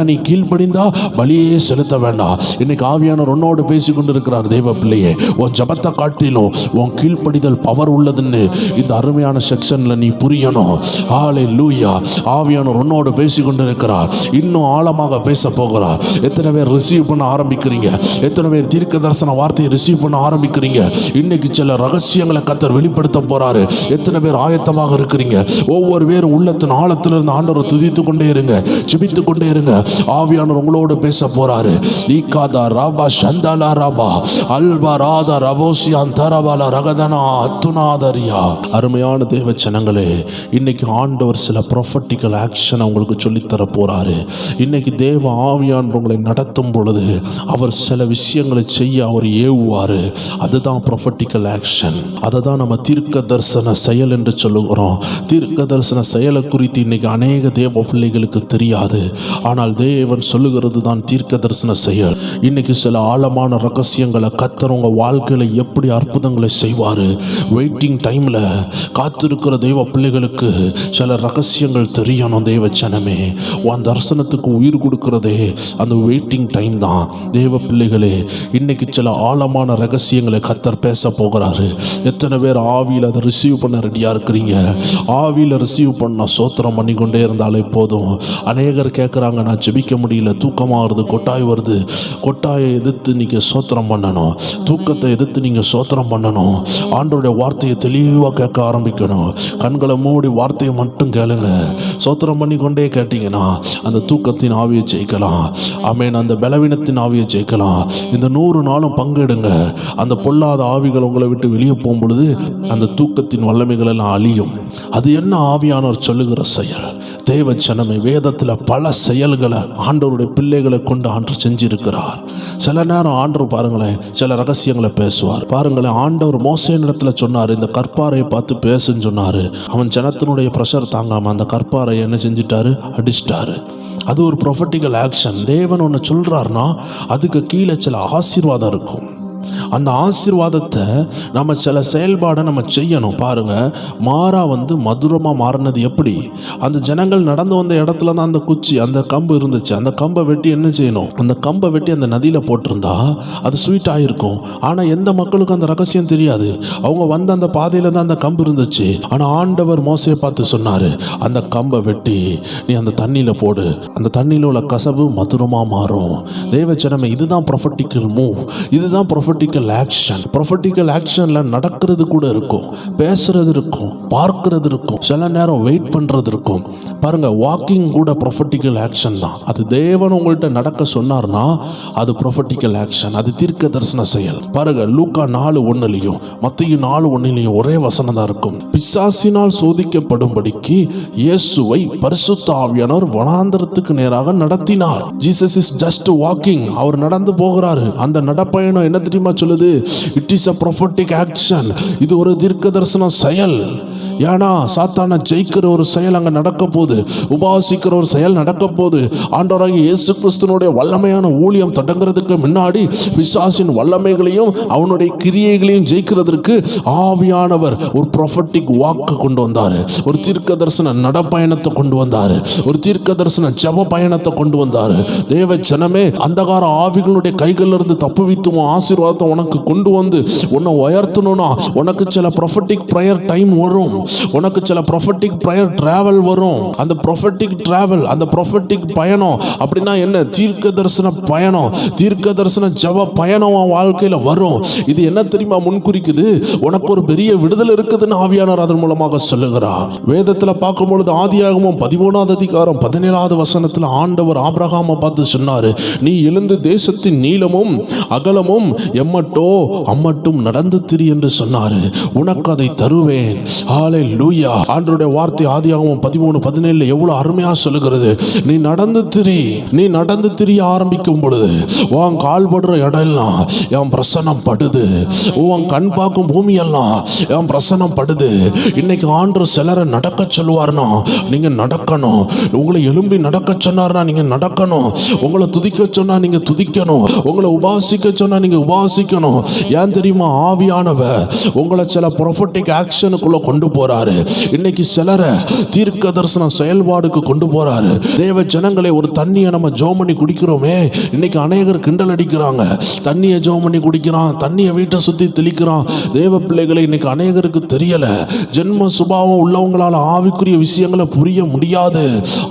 நீ கீழ்ப்படிந்தா பலியே செலுத்த வேண்டாம். இன்னைக்கு ஆவியானவர் உன்னோடு பேசி கொண்டிருக்கிறார். தேவ பிள்ளையே, உன் ஜெபத்தை காட்டிலும் உன் கீழ்ப்படிதல் பவர் உள்ளதுன்னு இந்த அருமையான செக்ஷன்ல நீ புரியணும். ஹல்லேலூயா. ஆவியானவர் உன்னோடு பேசி கொண்டிருக்கிறார், இன்னும் ஆழமாக பேச போகிறார். எத்தனை பேர் ரிசீவ் பண்ண ஆரம்பிக்கிறீங்க? எத்தனை பேர் தீர்க்க தரிசன வார்த்தையை ரிசீவ் பண்ண ஆரம்பிக்கிறீங்க? இன்னைக்கு சில ரகசியங்களை கர்த்தர் வெளிப்படுத்த போறாரு. எத்தனை பேர் ஆயத்தமாக இருக்கிறீங்க? ஒவ்வொரு பேரும் உள்ளத்தின் ஆழத்திலிருந்து ஆண்டவரை துதித்து கொண்டே இருங்க, ஜெபித்து கொண்டே இருங்க. ஆவியானவர் உங்களோடு பேச போறாரு. ஈகாதா ராபா சந்தாலா ராபா அல்பா ராதா ரபோசியான் தரபாலா ரகதனா அத்துநாதரியா. அருமையான தேவ ஜனங்களே, இன்னைக்கு ஆண்டவர் சில ப்ரொஃபட்டிக்கல் ஆக்ஷன் உங்களுக்கு சொல்லித்தர போறாரு. இன்னைக்கு தேவ ஆவியானவர் உங்களை நடத்தும் பொழுது அவர் சில விஷயங்களை செய்ய அவர் ஏவுவாரு. அதுதான் ப்ரொஃபட்டிக்கல் ஆக்ஷன். அதை தான் நம்ம தீர்க்க தரிசன செயல் என்று சொல்லுகிறோம். தீர்க்க தரிசன செயலை குறித்து இன்னைக்கு அநேக தேவ பிள்ளைகளுக்கு தெரியாது. ஆனால் தேவன் சொல்லுகிறது தான் தீர்க்க தரிசன செயல். இன்னைக்கு சில ஆழமான ரகசியங்களை கர்த்தர் உங்க வாழ்க்கையில எப்படி அற்புதங்களை செய்வாரு. வெயிட்டிங் டைம்ல காத்திருக்கிற தெய்வ பிள்ளைகளுக்கு சில ரகசியங்கள் தெரியணும். தேவ ஜனமே, உன் தரிசனத்துக்கு உயிர் கொடுக்கிறதே அந்த வெயிட்டிங் டைம் தான். தேவ பிள்ளைகளே, இன்னைக்கு சில ஆழமான ரகசியங்களை கர்த்தர் பேச போகிறாரு. எத்தனை பேர் ஆவியில் அதை ரிசீவ் பண்ண ரெடியா இருக்கிறீங்க? ஆவியில் ரிசீவ் பண்ண சோத்திரம் பண்ணி கொண்டே இருந்தாலே போதும். அநேகர் கேட்குறாங்க, நான் ஜெபிக்க முடியல, தூக்கமாக வருது, கொட்டாய் வருது. கொட்டாயை எதிர்த்து நீங்கள் சோத்திரம் பண்ணணும், தூக்கத்தை எதிர்த்து நீங்கள் சோத்திரம் பண்ணணும். ஆண்டவருடைய வார்த்தையை தெளிவாக கேட்க ஆரம்பிக்கணும். கண்களை மூடி வார்த்தையை மட்டும் கேளுங்க. சோத்திரம் பண்ணி கொண்டே கேட்டீங்கன்னா அந்த தூக்கத்தின் ஆவியை ஜெயிக்கலாம். ஆமென். அந்த பலவீனத்தின் ஆவியை ஜெயிக்கலாம். இந்த 100 நாளும் பங்கெடுங்க. அந்த பொல்லாத ஆவிகள் உங்களை விட்டு வெளியே போகும் பொழுது அந்த தூக்கத்தின் வல்லமைகள் எல்லாம் அழியும். அது என்ன ஆவியானவர் சொல்லுகிற செயல்? தேவ ஜனமே, வேதத்தில் பல பல செயல்களை ஆண்டவருடைய பிள்ளைகளை கொண்டு ஆண்டவர் செஞ்சிருக்கிறார். சில நேரம் ஆண்டவர் பாருங்களேன் சில ரகசியங்களை பேசுவார். பாருங்களேன், ஆண்டவர் மோசேனிடத்துல சொன்னார், இந்த கற்பாறையை பார்த்து பேசுன்னு சொன்னார். அவன் ஜனத்தினுடைய ப்ரெஷர் தாங்காம அந்த கற்பாறையை என்ன செஞ்சிட்டாரு, அடிச்சிட்டாரு. அது ஒரு ப்ரொஃபட்டிக்கல் ஆக்ஷன். தேவன் ஒன்று சொல்றாருன்னா அதுக்கு கீழே சில ஆசீர்வாதம் இருக்கும். அந்த ஆசீர்வாதத்தை நம்ம சில செயல்பாடை நம்ம செய்யணும். பாருங்க, மாறா மதுரமாக மாறினது எப்படி? அந்த ஜனங்கள் நடந்து வந்த இடத்துல தான் அந்த குச்சி, அந்த கம்பு இருந்துச்சு. அந்த கம்பை வெட்டி என்ன செய்யணும், அந்த கம்பை வெட்டி அந்த நதியில் போட்டிருந்தா அது ஸ்வீட் ஆகிருக்கும். ஆனால் எந்த மக்களுக்கும் அந்த ரகசியம் தெரியாது. அவங்க வந்த அந்த பாதையில் தான் அந்த கம்பு இருந்துச்சு. ஆனால் ஆண்டவர் மோசேயை பார்த்து சொன்னார், அந்த கம்பை வெட்டி நீ அந்த தண்ணியில் போடு, அந்த தண்ணியில் உள்ள கசப்பு மதுரமாக மாறும். தேவ ஜனமே, இதுதான் ப்ரொஃபட்டிக்கல் மூவ், இதுதான் ப்ரொஃபட்டிக்கல் ஆக்ஷன். ப்ரொஃபட்டிக்கல் ஆக்ஷன்ல நடக்கிறது கூட இருக்கும், பேசுறது இருக்கும், பார்க்கிறது இருக்கும், சில நேரம் வெயிட் பண்றது இருக்கும். பாருங்க, வாக்கிங் கூட ப்ரொஃபட்டிக்கல் ஆக்ஷன் தான். அது தேவன் உங்கள்கிட்ட நடக்க சொன்னார்னா அது ப்ரொஃபட்டிக்கல் ஆக்ஷன், அது தீர்க்க தரிசன செயல். பாருங்க, லூக்கா 4:1 மத்தேயு 4:1 ஒரே வசனம் தான் இருக்கும். பிசாசினால் சோதிக்கப்படும்படிக்கு இயேசுவை பரிசுத்த ஆவியானவர் வனாந்தரத்துக்கு நேராக நடத்தினார். Jesus is just walking. அவர் நடந்து போகிறாரு. அந்த நடப்பயணம் என்ன தெரியுமா சொல்லுது? It is a prophetic action. இது ஒரு தீர்க்க தரிசன செயல். ஏன்னா சாத்தானை ஜெயிக்கிற ஒரு செயல் அங்கே நடக்க போகுது, உபாசிக்கிற ஒரு செயல் நடக்க போகுது. ஆண்டவராகிய இயேசு கிறிஸ்துனுடைய வல்லமையான ஊழியம் தொடங்குறதுக்கு முன்னாடி பிசாசின் வல்லமைகளையும் அவனுடைய கிரியைகளையும் ஜெயிக்கிறதுக்கு ஆவியானவர் ஒரு ப்ரொஃபட்டிக் வாக்கு கொண்டு வந்தார், ஒரு தீர்க்க தரிசன நடப்பயணத்தை கொண்டு வந்தார், ஒரு தீர்க்க தரிசன ஜெப பயணத்தை கொண்டு வந்தார். தேவ ஜனமே, அந்தகார ஆவிகளுடைய கைகளில் இருந்து தப்புவித்து ஆசீர்வாதத்தை உனக்கு கொண்டு வந்து உன்னை உயர்த்தணும்னா உனக்கு சில ப்ரொஃபட்டிக் ப்ரேயர் டைம் வரும், உனக்கு சில ப்ரொஃபட்டிக் ப்ரேயர் டிராவல் வரும். அந்த ப்ரொஃபட்டிக் டிராவல், அந்த ப்ரொஃபட்டிக் பயணம் அப்படின்னா என்ன? தீர்க்க தரிசன பயணம், தீர்க்க தரிசன ஜெப பயணம் வாழ்க்கையில் வரும். இது என்ன தெரியுமா முன்குறிக்குது? உனக்கு ஒரு பெரிய விடுதலை இருக்குதுன்னு ஆவியானவர் அதன் மூலமாக சொல்லுகிறார். வேதத்தில் பார்க்கும்பொழுது ஆதியாகமம் 13:17 ஆண்டவர் ஆபிரகாமை பார்த்து சொன்னாரு, நீ எழுந்து தேசத்தின் நீளமும் அகலமும் எம்மட்டோ அம்மட்டும் நடந்து திரி என்று சொன்னாரு, உனக்கு அதை தருவேன். ஹல்லேலூயா. ஆண்டவருடைய வார்த்தை ஆதியாகமம் 13:17 எவ்வளவு அருமையா சொல்லுகிறது. நீ நடந்து திரி. நீ நடந்து திரிய ஆரம்பிக்கும் பொழுது உன் கால் படுற இடம் எல்லாம் என் பிரசன்னம் படுது, உன் கண் பார்க்கும் பூமி எல்லாம் என் பிரசன்னம் படுது. இன்னைக்கு ஆண்டவர் சிலரை நடக்க சொல்லுவார்னா நீங்க நடக்கணும். உங்களை எழும்பி நடக்க சொன்னார்னா நீங்க நடக்கணும். உங்களை துதிக்க சொன்னா நீங்க துதிக்கணும். உங்களை உபாசிக்க சொன்னா நீங்க உபாசிக்கணும். ஏன் தெரியுமா? ஆவியானவர் உங்களை சில ப்ரொஃபட்டிக் ஆக்ஷனுக்குள்ள கொண்டு போறாரு. இன்னைக்கு சிலரை தீர்க்க தரிசன செயல்பாடுக்கு கொண்டு போறாரு. தேவ ஜனங்களை, ஒரு தண்ணியை நம்ம ஜோம் பண்ணி குடிக்கிறோமே, இன்னைக்கு அநேகர் கிண்டல் அடிக்கிறாங்க. தண்ணியை ஜோம் பண்ணி குடிக்கிறான், தண்ணியை வீட்டை சுத்தி தெளிக்கிறான். தேவ பிள்ளைகளை இன்னைக்கு அநேகருக்கு தெரியல. ஜென்ம சுபாவம் உள்ளவங்களால ஆவிக்குரிய விஷயங்களை புரிய முடியாது.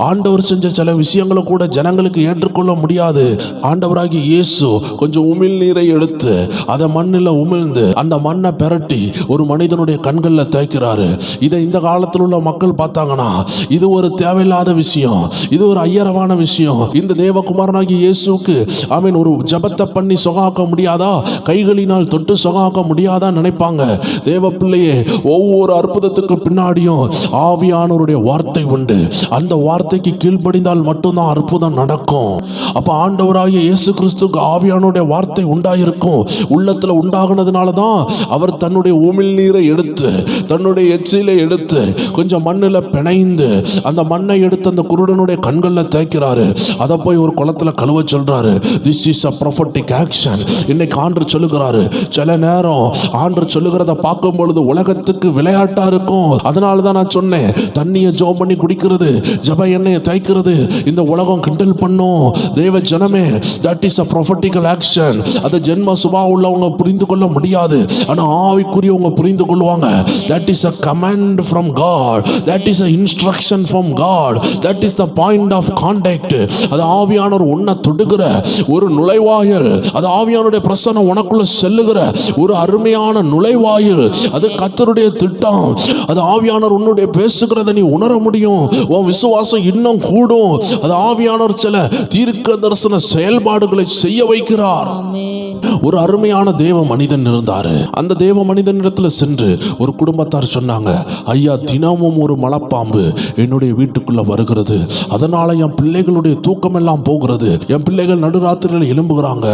ஆண்டவர் செஞ்ச சில விஷயங்களை கூட ஜனங்களுக்கு ஏற்றுக்கொள்ள முடியாது. ஆண்டவராகிய இயேசு கொஞ்சம் உமிழ் நீரை எடுத்து அதை மண்ணில் உமிழ்ந்து அந்த மண்ணை பெரட்டி ஒரு மனிதனுடைய கண்களில் தேய்க்கிறாரு. இதை இந்த காலத்தில் உள்ள மக்கள் பார்த்தாங்கன்னா இது ஒரு தேவையில்லாத விஷயம், இது ஒரு ஐயரவான விஷயம். இந்த தேவகுமாரனாகிய இயேசுக்கு ஆமென் ஒரு ஜபத்தை பண்ணி சுகாக்க முடியாதா, கைகளினால் தொட்டு சுகாக்க முடியாதா நினைப்பாங்க. தேவ பிள்ளையே, ஒவ்வொரு அற்புதத்துக்கு பின்னாடியும் ஆவியானவருடைய வார்த்தை உண்டு. அந்த வார்த்தைக்கு கீழ்ப்படிந்தால் மட்டும்தான் அற்புதம் நடக்கும். அப்ப ஆண்டவராகிய இயேசு கிறிஸ்துக்கு ஆவியானவருடைய வார்த்தை உண்டாயிருக்கும். உள்ளத்துல உண்டாகுனதுனால தான் அவர் தன்னுடைய உமிழ் நீரை எடுத்து, தன்னுடைய எச்சிலை எடுத்து கொஞ்சம் மண்ணில் பிணைந்து அந்த மண்ணை எடுத்து அந்த குருடனுடைய கண்களில் தேய்க்கிறாரு. அதை போய் ஒரு குளத்துல கழுவ சொல்றாரு. This is a prophetic action. இன்னைக்கு ஆண்டவர் சொல்லுகிறாரு, சில நேரம் ஆண்டவர் சொல்லுகிறத பார்க்கும் பொழுது உலகத்துக்கு விளையாட்டா இருக்கும். அதனால தான் நான் சொன்னேன், தண்ணியை ஜோம் பண்ணி குடிக்கிறது, ஜப எண்ணெயை தேய்க்கிறது இந்த உலகம் கிண்டல் பண்ணும். தேவ ஜனமே, that is a prophetical action. அதை ஜென்ம சுபா உள்ளவங்க புரிந்து கொள்ள முடியாது, ஆனா ஆவிக்குரியவங்க புரிந்து கொள்வாங்க. That is a command from God. That is a instruction from God. That is the point of contact. அது ஆவியானவர் உன்னை தொடுகிற ஒரு நுழைவாயில், அது ஆவியானுடைய பிரசன்னம் உனக்குள்ள செல்லுகிற ஒரு அருமையான நுழைவாயில். அது கர்த்தருடைய திட்டம். அது ஆவியானவர் உன்னுடைய பேசுகிறத நீ உணர முடியும். உன் விசுவாசம் இன்னும் கூடும். அது ஆவியானவர் சில தீர்க்க தரிசன செயல்பாடுகளை செய்ய வைக்கிறார். ஒரு அருமையான தேவ மனிதன் இருந்தாரு. அந்த தேவ மனிதனிடத்துல சென்று ஒரு குடும்பத்தார் சொன்னாங்க, ஐயா, தினமும் ஒரு மலைப்பாம்பு என்னுடைய வீட்டுக்குள்ள வருகிறது, அதனால என் பிள்ளைகளுடைய தூக்கம் எல்லாம் போகிறது, என் பிள்ளைகள் நடுராத்திரியில் எழும்புகிறாங்க,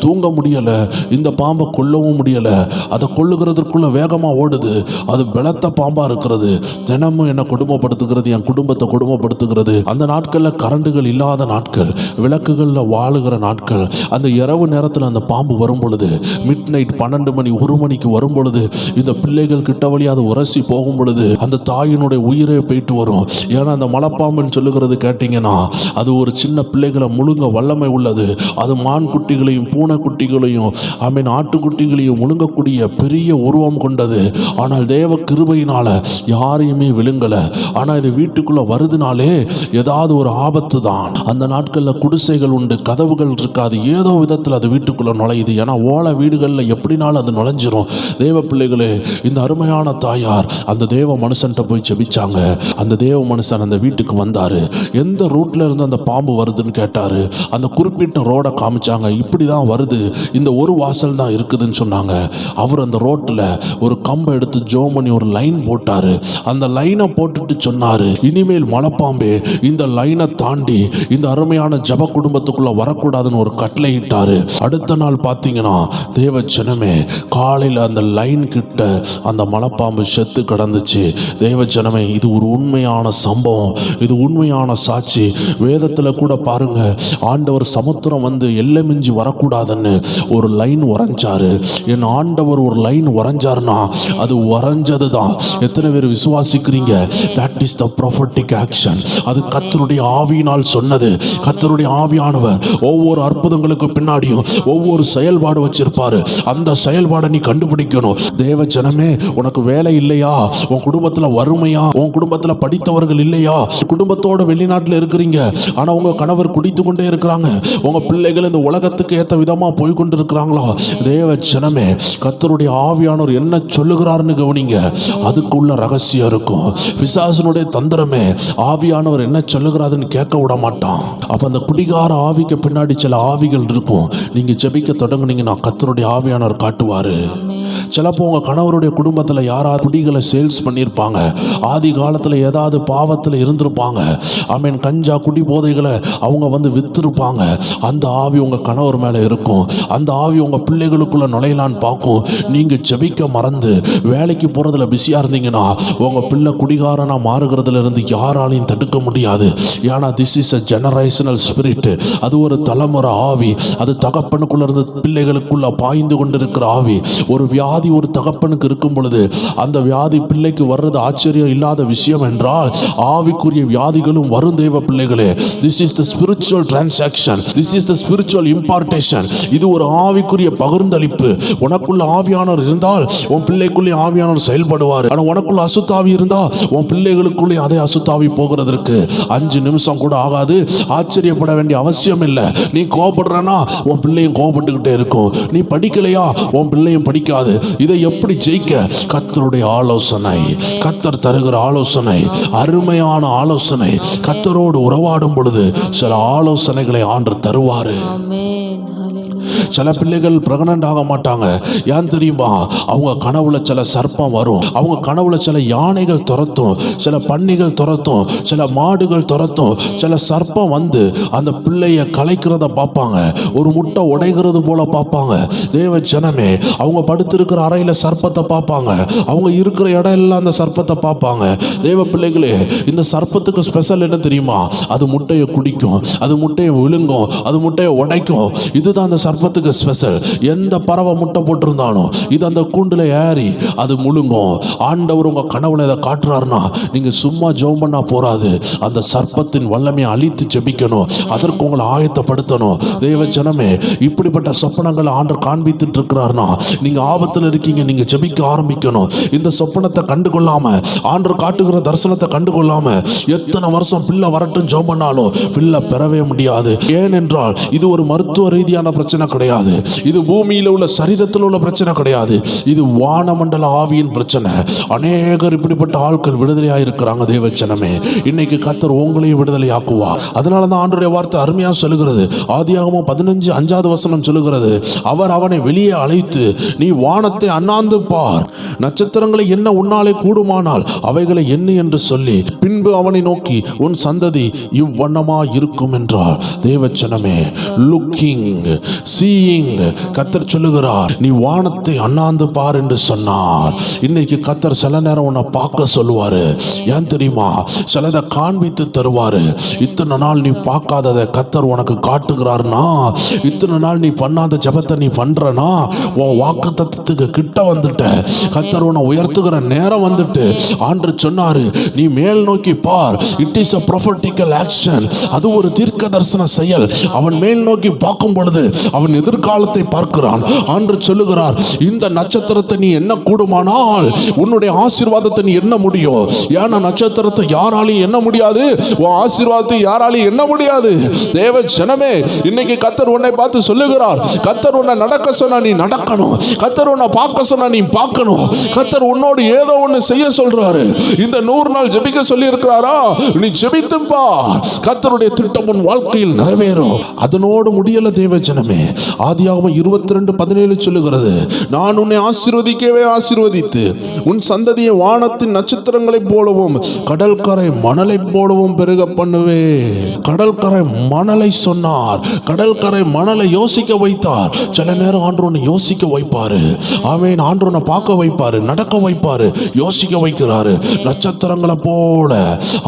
தூங்க முடியல, இந்த பாம்பை கொல்லவும் முடியல, அதை கொல்லுகிறதுக்குள்ள வேகமா ஓடுது, அது பலத்த பாம்பா இருக்கிறது, தினமும் என்னை கொடுமைப்படுத்துகிறது, என் குடும்பத்தை கொடுமைப்படுத்துகிறது. அந்த நாட்கள்ல கரண்டுகள் இல்லாத நாட்கள், விளக்குகள்ல வாழுகிற நாட்கள். அந்த இரவு நேரத்தில் அந்த பாம்பு வரும் பொழுது, மிட் நைட் 12 மணி 1 மணிக்கு வரும் பொழுது, இந்த பிள்ளைகள் கிட்ட வழி அது உரசி போகும் பொழுது அந்த தாயினுடைய உயிரே போயிட்டு வரும். ஏன்னா அந்த மலைப்பாம்புன்னு சொல்லுகிறது கேட்டீங்கன்னா, அது ஒரு சின்ன பிள்ளைகளை முழுங்க வல்லமை உள்ளது. அது மான் குட்டிகளையும் பூனை குட்டிகளையும் ஆட்டுக்குட்டிகளையும் முழுங்கக்கூடிய பெரிய உருவம் கொண்டது. ஆனால் தேவ கிருபையினால யாரையுமே விழுங்கல. ஆனால் இது வீட்டுக்குள்ள வருதுனாலே ஏதாவது ஒரு ஆபத்து தான். அந்த நாட்களில் குடிசைகள் உண்டு, கதவுகள் இருக்காது, ஏதோ விதத்தில் அது வீட்டுக்குள்ள நுழையுது. ஏன்னா ஓலை வீடுகளில் எப்படினாலும் அது நுழைஞ்சிரும். தேவ பிள்ளைகளே, இந்த அருமையான தாயார் அந்த தேவ மனுஷன்ட்ட போய் ஜெபிச்சாங்க. அந்த தேவ மனுஷன் அந்த வீட்டுக்கு வந்தாரு. எந்த ரூட்ல இருந்து அந்த பாம்பு வருதுன்னு கேட்டாரு. அந்த குறிப்பிட்ட ரோடை காமிச்சாங்க. இப்படி தான் வருது, இந்த ஒரு வாசல் தான் இருக்குதுன்னு சொன்னாங்க. அவர் அந்த ரோட்டில் ஒரு கம்பை எடுத்து ஜோம் பண்ணி ஒரு லைன் போட்டாரு. அந்த லைனை போட்டுட்டு சொன்னாரு, இனிமேல் மலைப்பாம்பே இந்த லைனை தாண்டி இந்த அருமையான ஜப குடும்பத்துக்குள்ள வரக்கூடாதுன்னு ஒரு கட்டளை இட்டாரு. அடுத்த நாள் பார்த்தீங்கன்னா தேவ ஜனமே, காலையில் அந்த லைன் கிட்ட அந்த மலைப்பாம்பு செத்து கிடந்துச்சு. தேவ ஜனமே, இது ஒரு உண்மையான சம்பவம், இது உண்மையான சாட்சி. வேதத்தில் கூட பாருங்க, ஆண்டவர் சமுத்திரம் வந்து எல்லை மிஞ்சி வரக்கூடாதுன்னு ஒரு லைன் வரைஞ்சாரு. என் ஆண்டவர் ஒரு லைன் வரைஞ்சாருன்னா அது வரைஞ்சது தான். எத்தனை பேர் விசுவாசிக்கிறீங்க? That is the prophetic action. அது கர்த்தருடைய ஆவியினால் சொன்னது. கர்த்தருடைய ஆவியானவர் ஒவ்வொரு அற்புதங்களுக்கு பின்னாடியும் ஒவ்வொரு செயல்பாடு வச்சிருப்பாரு. அந்த செயல்பாடை நீ கண்டுபிடிக்கணும். தேவ ஜனமே, உனக்கு வேலை இல்லையா? உன் குடும்பத்துல வறுமையா? உன் குடும்பத்துல படித்தவர்கள் இல்லையா? குடும்பத்தோட வெளிநாட்டில் இருக்கிறீங்க, ஆனா உங்க கணவர் குடித்து கொண்டே இருக்கிறாங்க, உங்க பிள்ளைகள் இந்த உலகத்துக்கு ஏற்ற விதமா போய் கொண்டு இருக்கிறாங்களா? தேவ ஜனமே, கர்த்தருடைய ஆவியானவர் என்ன சொல்லுகிறாருன்னு கவனிங்க. அதுக்குள்ள ரகசியம் இருக்கும். பிசாசனுடைய தந்திரமே, ஆவியானவர் என்ன சொல்லுகிறாருன்னு கேட்க விட மாட்டான். அப்ப அந்த குடிகார ஆவிக்கு பின்னாடி சில ஆவிகள் இருக்கும். நீங்க ஜெபிக்க தொடங்குனீங்கன்னா கர்த்தருடைய ஆவியானவர் காட்டுவாரு. சிலப்போ உங்க கணவருடைய குடும்பத்துல யாராவது குடிகளை சேல்ஸ் பண்ணியிருப்பாங்க, ஆதி காலத்துல ஏதாவது பாவத்தில் இருந்திருப்பாங்க. கஞ்சா குடி போதைகளை அவங்க வந்து வித்திருப்பாங்க. அந்த ஆவி உங்க கணவர் மேல இருக்கும். அந்த ஆவி உங்க பிள்ளைகளுக்குள்ள நுழையலான்னு பார்க்கும். நீங்க ஜெபிக்க மறந்து வேலைக்கு போறதுல பிஸியா இருந்தீங்கன்னா உங்க பிள்ளை குடிகாரனா மாறுகிறதுல இருந்து யாராலையும் தடுக்க முடியாது. ஏன்னா this is a generational spirit. அது ஒரு தலைமுறை ஆவி. அது தகப்பனுக்குள்ள இருந்து பிள்ளைகளுக்குள்ள பாய்ந்து கொண்டிருக்கிற ஆவி. ஒரு வியாதி ஒரு தகப்பனுக்கு இருக்கும் பொழுது அந்த வியாதி பிள்ளைக்கு வர்றது ஆச்சரியம் இல்லாத விஷயம் என்றால், ஆவிக்குரிய வியாதிகளும் வரும். தேவ பிள்ளைகளே, this is the spiritual transaction, this is the spiritual impartation. இது ஒரு ஆவிக்குரிய பகிர்ந்தளிப்பு. உனக்குள்ள ஆவியானவர் இருந்தால் உன் பிள்ளைக்குள்ளே ஆவியானவர் செயல்படுவார். ஆனா உனக்குள்ள அசுத்தாவி இருந்தா உன் பிள்ளைகளுக்குள்ளே அதே அசுத்தாவி போகிறதற்கு 5 நிமிஷம் கூட ஆகாது. ஆச்சரியப்பட வேண்டிய அவசியம் இல்லை. நீ கோபப்படுறனா உன் பிள்ளையும் கோபப்பட்டுக்கிட்டே இருக்கும். நீ படிக்கலையா உன் பிள்ளையும் படிக்காது. இதை எப்படி ஜெயிக்க? கர்த்தருடைய ஆலோசனை, கர்த்தர் தருகிற ஆலோசனை, அருமையான ஆலோசனை. கர்த்தரோடு உறவாடும் பொழுது சில ஆலோசனைகளை ஆண்டவர் தருவாரு. சில பிள்ளைகள் பிரெக்னன்ட் ஆக மாட்டாங்க. ஏன் தெரியுமா? அவங்க கனவுல சில சர்ப்பம் வரும், அவங்க கனவுல சில யானைகள் துரத்தும், சில பன்னிகள் துரத்தும், சில மாடுகள் துரத்தும். சில சர்ப்பம் வந்து அந்த பிள்ளைய கலைக்கிறத பார்ப்பாங்க, ஒரு முட்டை உடைகிறது போல பார்ப்பாங்க. தேவ ஜனமே, அவங்க படுத்திருக்கிற அறையில சர்ப்பத்தை பார்ப்பாங்க, அவங்க இருக்கிற இடம் எல்லாம் அந்த சர்ப்பத்தை பார்ப்பாங்க. தேவ பிள்ளைகளே, இந்த சர்ப்பத்துக்கு ஸ்பெஷல் என்ன தெரியுமா? அது முட்டையை குடிக்கும், அது முட்டையை விழுங்கும், அது முட்டையை உடைக்கும். இதுதான் அந்த சர்ப்பத்துக்கு ஸ்பெஷல். எந்த பறவை முட்டை போட்டிருந்தாலும் இது அந்த கூண்டுல ஏறி அது முழுங்கும். ஆண்டவர் உங்க கனவுல இதை காட்டுறாருன்னா நீங்க சும்மா ஜெபம் பண்ணா போறாது. அந்த சர்ப்பத்தின் வல்லமையை அழித்து ஜெபிக்கணும். அதற்கு உங்களை ஆயத்தப்படுத்தணும். தேவ ஜனமே, இப்படிப்பட்ட சொப்பனங்களை ஆண்டவர் காண்பித்துட்டு இருக்கிறாருன்னா நீங்க ஆபத்து உபவாசத்தில் இருக்கீங்க, நீங்க ஜெபிக்க ஆரம்பிக்கணும். இந்த சொப்பனத்தை கண்டுகொள்ளாம, ஆண்டவர் காட்டுகிற தரிசனத்தை கண்டுகொள்ளாம எத்தனை வருஷம் பிள்ளை வரட்டும் ஜெபம் பண்ணாலும் பிள்ளை பெறவே முடியாது. ஏனென்றால் இது ஒரு மருத்துவ ரீதியான பிரச்சனை கிடையாது, இது பூமியில் உள்ள சரீரத்தில் உள்ள பிரச்சனை கிடையாது, இது வானமண்டல ஆவியின் பிரச்சனை. அநேகர் இப்படிப்பட்ட ஆட்கள் விடுதலையாக இருக்கிறாங்க. தேவச்சனமே, இன்னைக்கு கர்த்தர் உங்களையும் விடுதலை ஆக்குவார். அதனால தான் ஆண்டவருடைய வார்த்தை அருமையா சொல்லுகிறது. ஆதியாகமம் 15:5 சொல்லுகிறது, அவர் அவனை வெளியே அழைத்து, நீ வானத்தை அண்ணாந்து பார், நட்சத்திரங்களை என்ன உன்னாலே கூடுமானால் அவைகளை எண்ணு என்று சொல்லி, பின்பு அவனை நோக்கி, உன் சந்ததி இவ்வண்ணமா இருக்கும் என்றார். தேவச்சனமே, லுக்கிங், சீயிங், கர்த்தர் சொல்லுகிறார், நீ வானத்தை அண்ணாந்து பார் என்று சொன்னார். இன்னைக்கு கர்த்தர் சில நேரம் உன்னை பார்க்க சொல்லுவாரு. ஏன் தெரியுமா? சிலதை காண்பித்து தருவாரு. இத்தனை நாள் நீ பார்க்காததை கர்த்தர் உனக்கு காட்டுகிறார்னா, இத்தனை நாள் நீ பண்ணாத ஜெபத்தை நீ பண்றனா, உன் வாக்குத்தத்தத்துக்கு கிட்ட வந்துட்ட. கர்த்தர் உன்னை உயர்த்துகிற நேரம் வந்துட்டு. ஆண்டவர் சொன்னாரு, நீ மேல் நோக்கி பார். It is a prophetical action. அது ஒரு தீர்க்க தரிசன செயல். அவன் மேல் நோக்கி பார்க்கும் பொழுது அவன் எதிர்காலத்தை பார்க்கிறான். ஆண்டவர் சொல்லுகிறார், இந்த நட்சத்திரத்தை நீ என்ன கூடுமானால் உன்னுடைய ஆசீர்வாதத்தை நீ என்ன முடியும். ஏன்னா நட்சத்திரத்தை யாராலையும் என்ன முடியாது, உன் ஆசீர்வாதத்தை யாராலையும் என்ன முடியாது. தேவ ஜனமே, இன்னைக்கு கர்த்தர் உன்னை பார்த்து சொல்லுகிறார், கர்த்தர் உன்னை நடக்க சொன்னா நீ நடக்கணும், கர்த்தர் உன்னை பார்க்க சொன்னா நீ பார்க்கணும். கர்த்தர் உன்னோடு ஏதோ ஒன்று செய்ய சொல்றாரு. இந்த 100 நாள் ஜெபிக்க சொல்லி இருக்கிறாரா, நீ ஜெபித்துப்பா, கர்த்தருடைய திட்டம் உன் வாழ்க்கையில் நிறைவேறும். அதனோடு முடியல தேவ ஜனமே. ஆதியாகமம் 22:17 சொல்லுகிறது, நான் உன்னை ஆசீர்வதிக்கவே ஆசீர்வதித்து உன் சந்ததியை வானத்தின் நட்சத்திரங்களைப் போலவும் கடற்கரை மணலை போலவும் பெருக பண்ணுவே. கடற்கரை மணலை சொன்னார். கடற்கரை மணலை யோசிக்க வைத்தார். சில நேரம் ஆண்டவர் உன்னை யோசிக்க வைப்பாரு. ஆமென். ஆண்டவர் உன்னை பார்க்க வைப்பாரு, நடக்க வைப்பாரு, யோசிக்க வைக்கிறாரு. நட்சத்திரங்களை போல,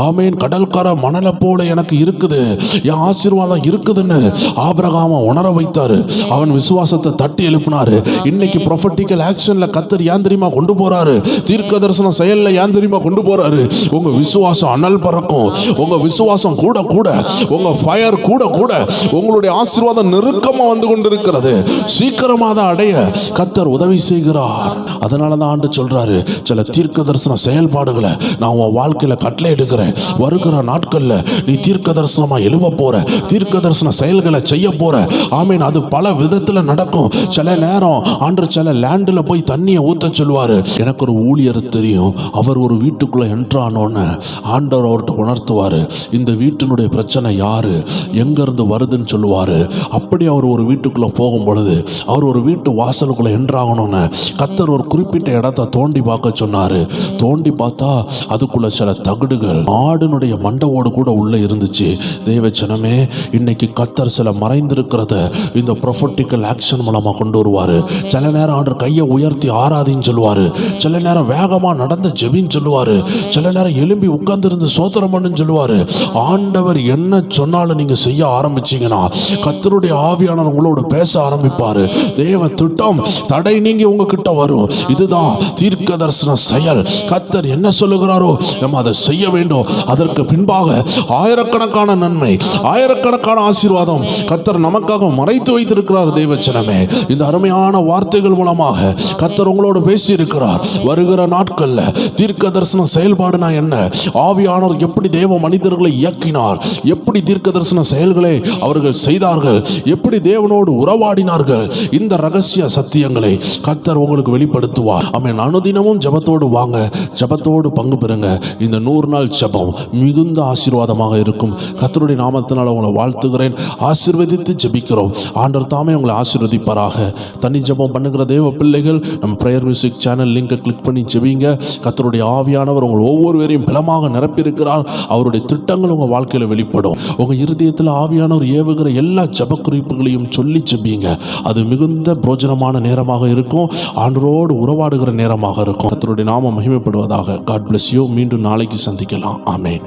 ஆமென், கடற்கரை மணலை போல எனக்கு இருக்குது, என் ஆசீர்வாதம் இருக்குதுன்னு ஆபிரகாமை உணர வைத்தாரு. அவன் விசுவாசத்தை தட்டி எழுப்பினாரு. இன்னைக்கு ப்ரொஃபட்டிக்கல் ஆக்ஷன்ல கர்த்தர் ஏன் தெரியுமா கொண்டு போறாரு, தீர்க்க தரிசன செயல்ல ஏன் தெரியுமா கொண்டு போறாரு. உங்க விசுவாசம் அனல் பறக்கும். உங்க விசுவாசம் கூட கூட, உங்க ஃபயர் கூட கூட, உங்களுடைய ஆசீர்வாதம் நெருக்கமா வந்து கொண்டிருக்கிறது. சீக்கிரமாக அதை அடைய கர்த்தர் உதவி செய்கிறார். அதனால தான் ஆண்டு சொல்றாரு, சில தீர்க்க தரிசன செயல்பாடுகளை நான் உன் வாழ்க்கையில கட்டளை எடுக்கிறேன். வருகிற நாட்கள்ல நீ தீர்க்க தரிசனமா எழுவ போற, தீர்க்க தரிசன செயல்களை செய்ய போற. ஆமீன். அது பல விதத்துல நடக்கும். சில நேரம் ஆண்டு சில லேண்ட்ல போய் தண்ணியை ஊத்த சொல்லுவாரு. எனக்கு ஒரு ஊழியர் தெரியும், அவர் ஒரு வீட்டுக்குள்ள என்ட்ரானோன்னு ஆண்டவர் அவர்கிட்ட உணர்த்துவாரு, இந்த வீட்டினுடைய பிரச்சனை யாரு, எங்க இருந்து வருதுன்னு சொல்லுவாரு. அப்படி அவர் ஒரு வீட்டுக்குள்ள போகும் பொழுது, அவர் ஒரு வீட்டு வாசலுக்குள்ள என்ட்ராகணும்னு கர்த்தர் ஒரு குறிப்பிட்ட இடத்தை தோண்டி பார்க்க சொன்னாரு. தோண்டி பார்த்தா அதுக்குள்ள சில தகடுகள் ஆடுனுடைய மண்டவோடு கூட உள்ள இருந்துச்சு. தேவச்சனமே, இன்னைக்கு கர்த்தர் சில மறைந்திருக்கிறத இந்த ப்ரொஃபட்டிக்கல் ஆக்ஷன் மூலமா கொண்டு வருவாரு. சில நேரம் ஆண்டவர் கையை உயர்த்தி ஆராதின்னு சொல்லுவாரு, சில நேரம் வேகமா நடந்து ஜெபின்னு சொல்லுவாரு, சில நேரம் எழும்பி உட்கார்ந்திருந்து சோத்திரம் பண்ணுன்னு சொல்லுவாரு. ஆண்டவர் என்ன சொன்னாலும் நீங்க செய்ய ஆரம்பிச்சீங்கன்னா கர்த்தருடைய ஆவியானவர் உங்களோட பேச ஆரம்பிப்பாரு. தேவ திட்டம் தடை நீங்கி உங்ககிட்ட வரும். இதுதான் தீர்க்க தரிசன செயல். கர்த்தர் என்ன சொல்லுகிறாரோ நம்ம அதை செய்ய வேண்டும். அதற்கு பின்பாக ஆயிரக்கணக்கான நன்மை, ஆயிரக்கணக்கான ஆசீர்வாதம் கர்த்தர் நமக்காக மறைத்து வைத்திருக்கிறார். தேவச்சனமே, இந்த அருமையான வார்த்தைகள் மூலமாக கர்த்தர் உங்களோடு பேசி இருக்கிறார். வருகிற நாட்கள்ல தீர்க்க தரிசன செயல்பாடுனா என்ன, ஆவியானவர் எப்படி தேவ மனிதர்களை இயக்கினார், எப்படி தீர்க்க தரிசன செயல்களை அவர்கள் செய்தார்கள், எப்படி தேவனோடு உறவாடினார்கள், இந்த ரகசிய சத்தியங்களை கர்த்தர் உங்களுக்கு வெளிப்படுத்துவார். ஆமென். அனுதினமும் ஜெபத்தோடு வாங்க, ஜெபத்தோடு பங்கு பெறுங்க. இந்த 100 நாள் ஜெபம் மிகுந்த ஆசீர்வாதமாக இருக்கும். கர்த்தருடைய நாமத்தினால் உங்களை வாழ்த்துகிறேன். ஆசீர்வதித்து ஜெபிக்கிறோம். ஆண்டவர் தாமே உங்களை ஆசீர்வதிப்பாராக. தனி ஜெபம் பண்ணுகிற தேவ பிள்ளைகள் நம்ம பிரேயர் மியூசிக் சேனல் லிங்கை கிளிக் பண்ணி ஜெபிங்க. கர்த்தருடைய ஆவியானவர் உங்கள் ஒவ்வொருவரையும் பலமாக நிரப்பியிருக்கிறார். அவருடைய திட்டங்கள் உங்கள் வாழ்க்கையில் வெளிப்படும். உங்கள் இருதயத்தில் ஆவியானவர் ஏவுகிற எல்லா ஜெப குறிப்புகளையும் சொல்லி ஜெபிங்க. அது மிகுந்த பிரோஜனமான நேரமாக இருக்கும். ஆண்டவரோடு உறவாடுகிற நேரமாக இருக்கும். கர்த்தருடைய நாமம் மகிமைப்படுவதாக. God bless you. மீண்டும் நாளைக்கு சந்திக்கலாம். ஆமென்.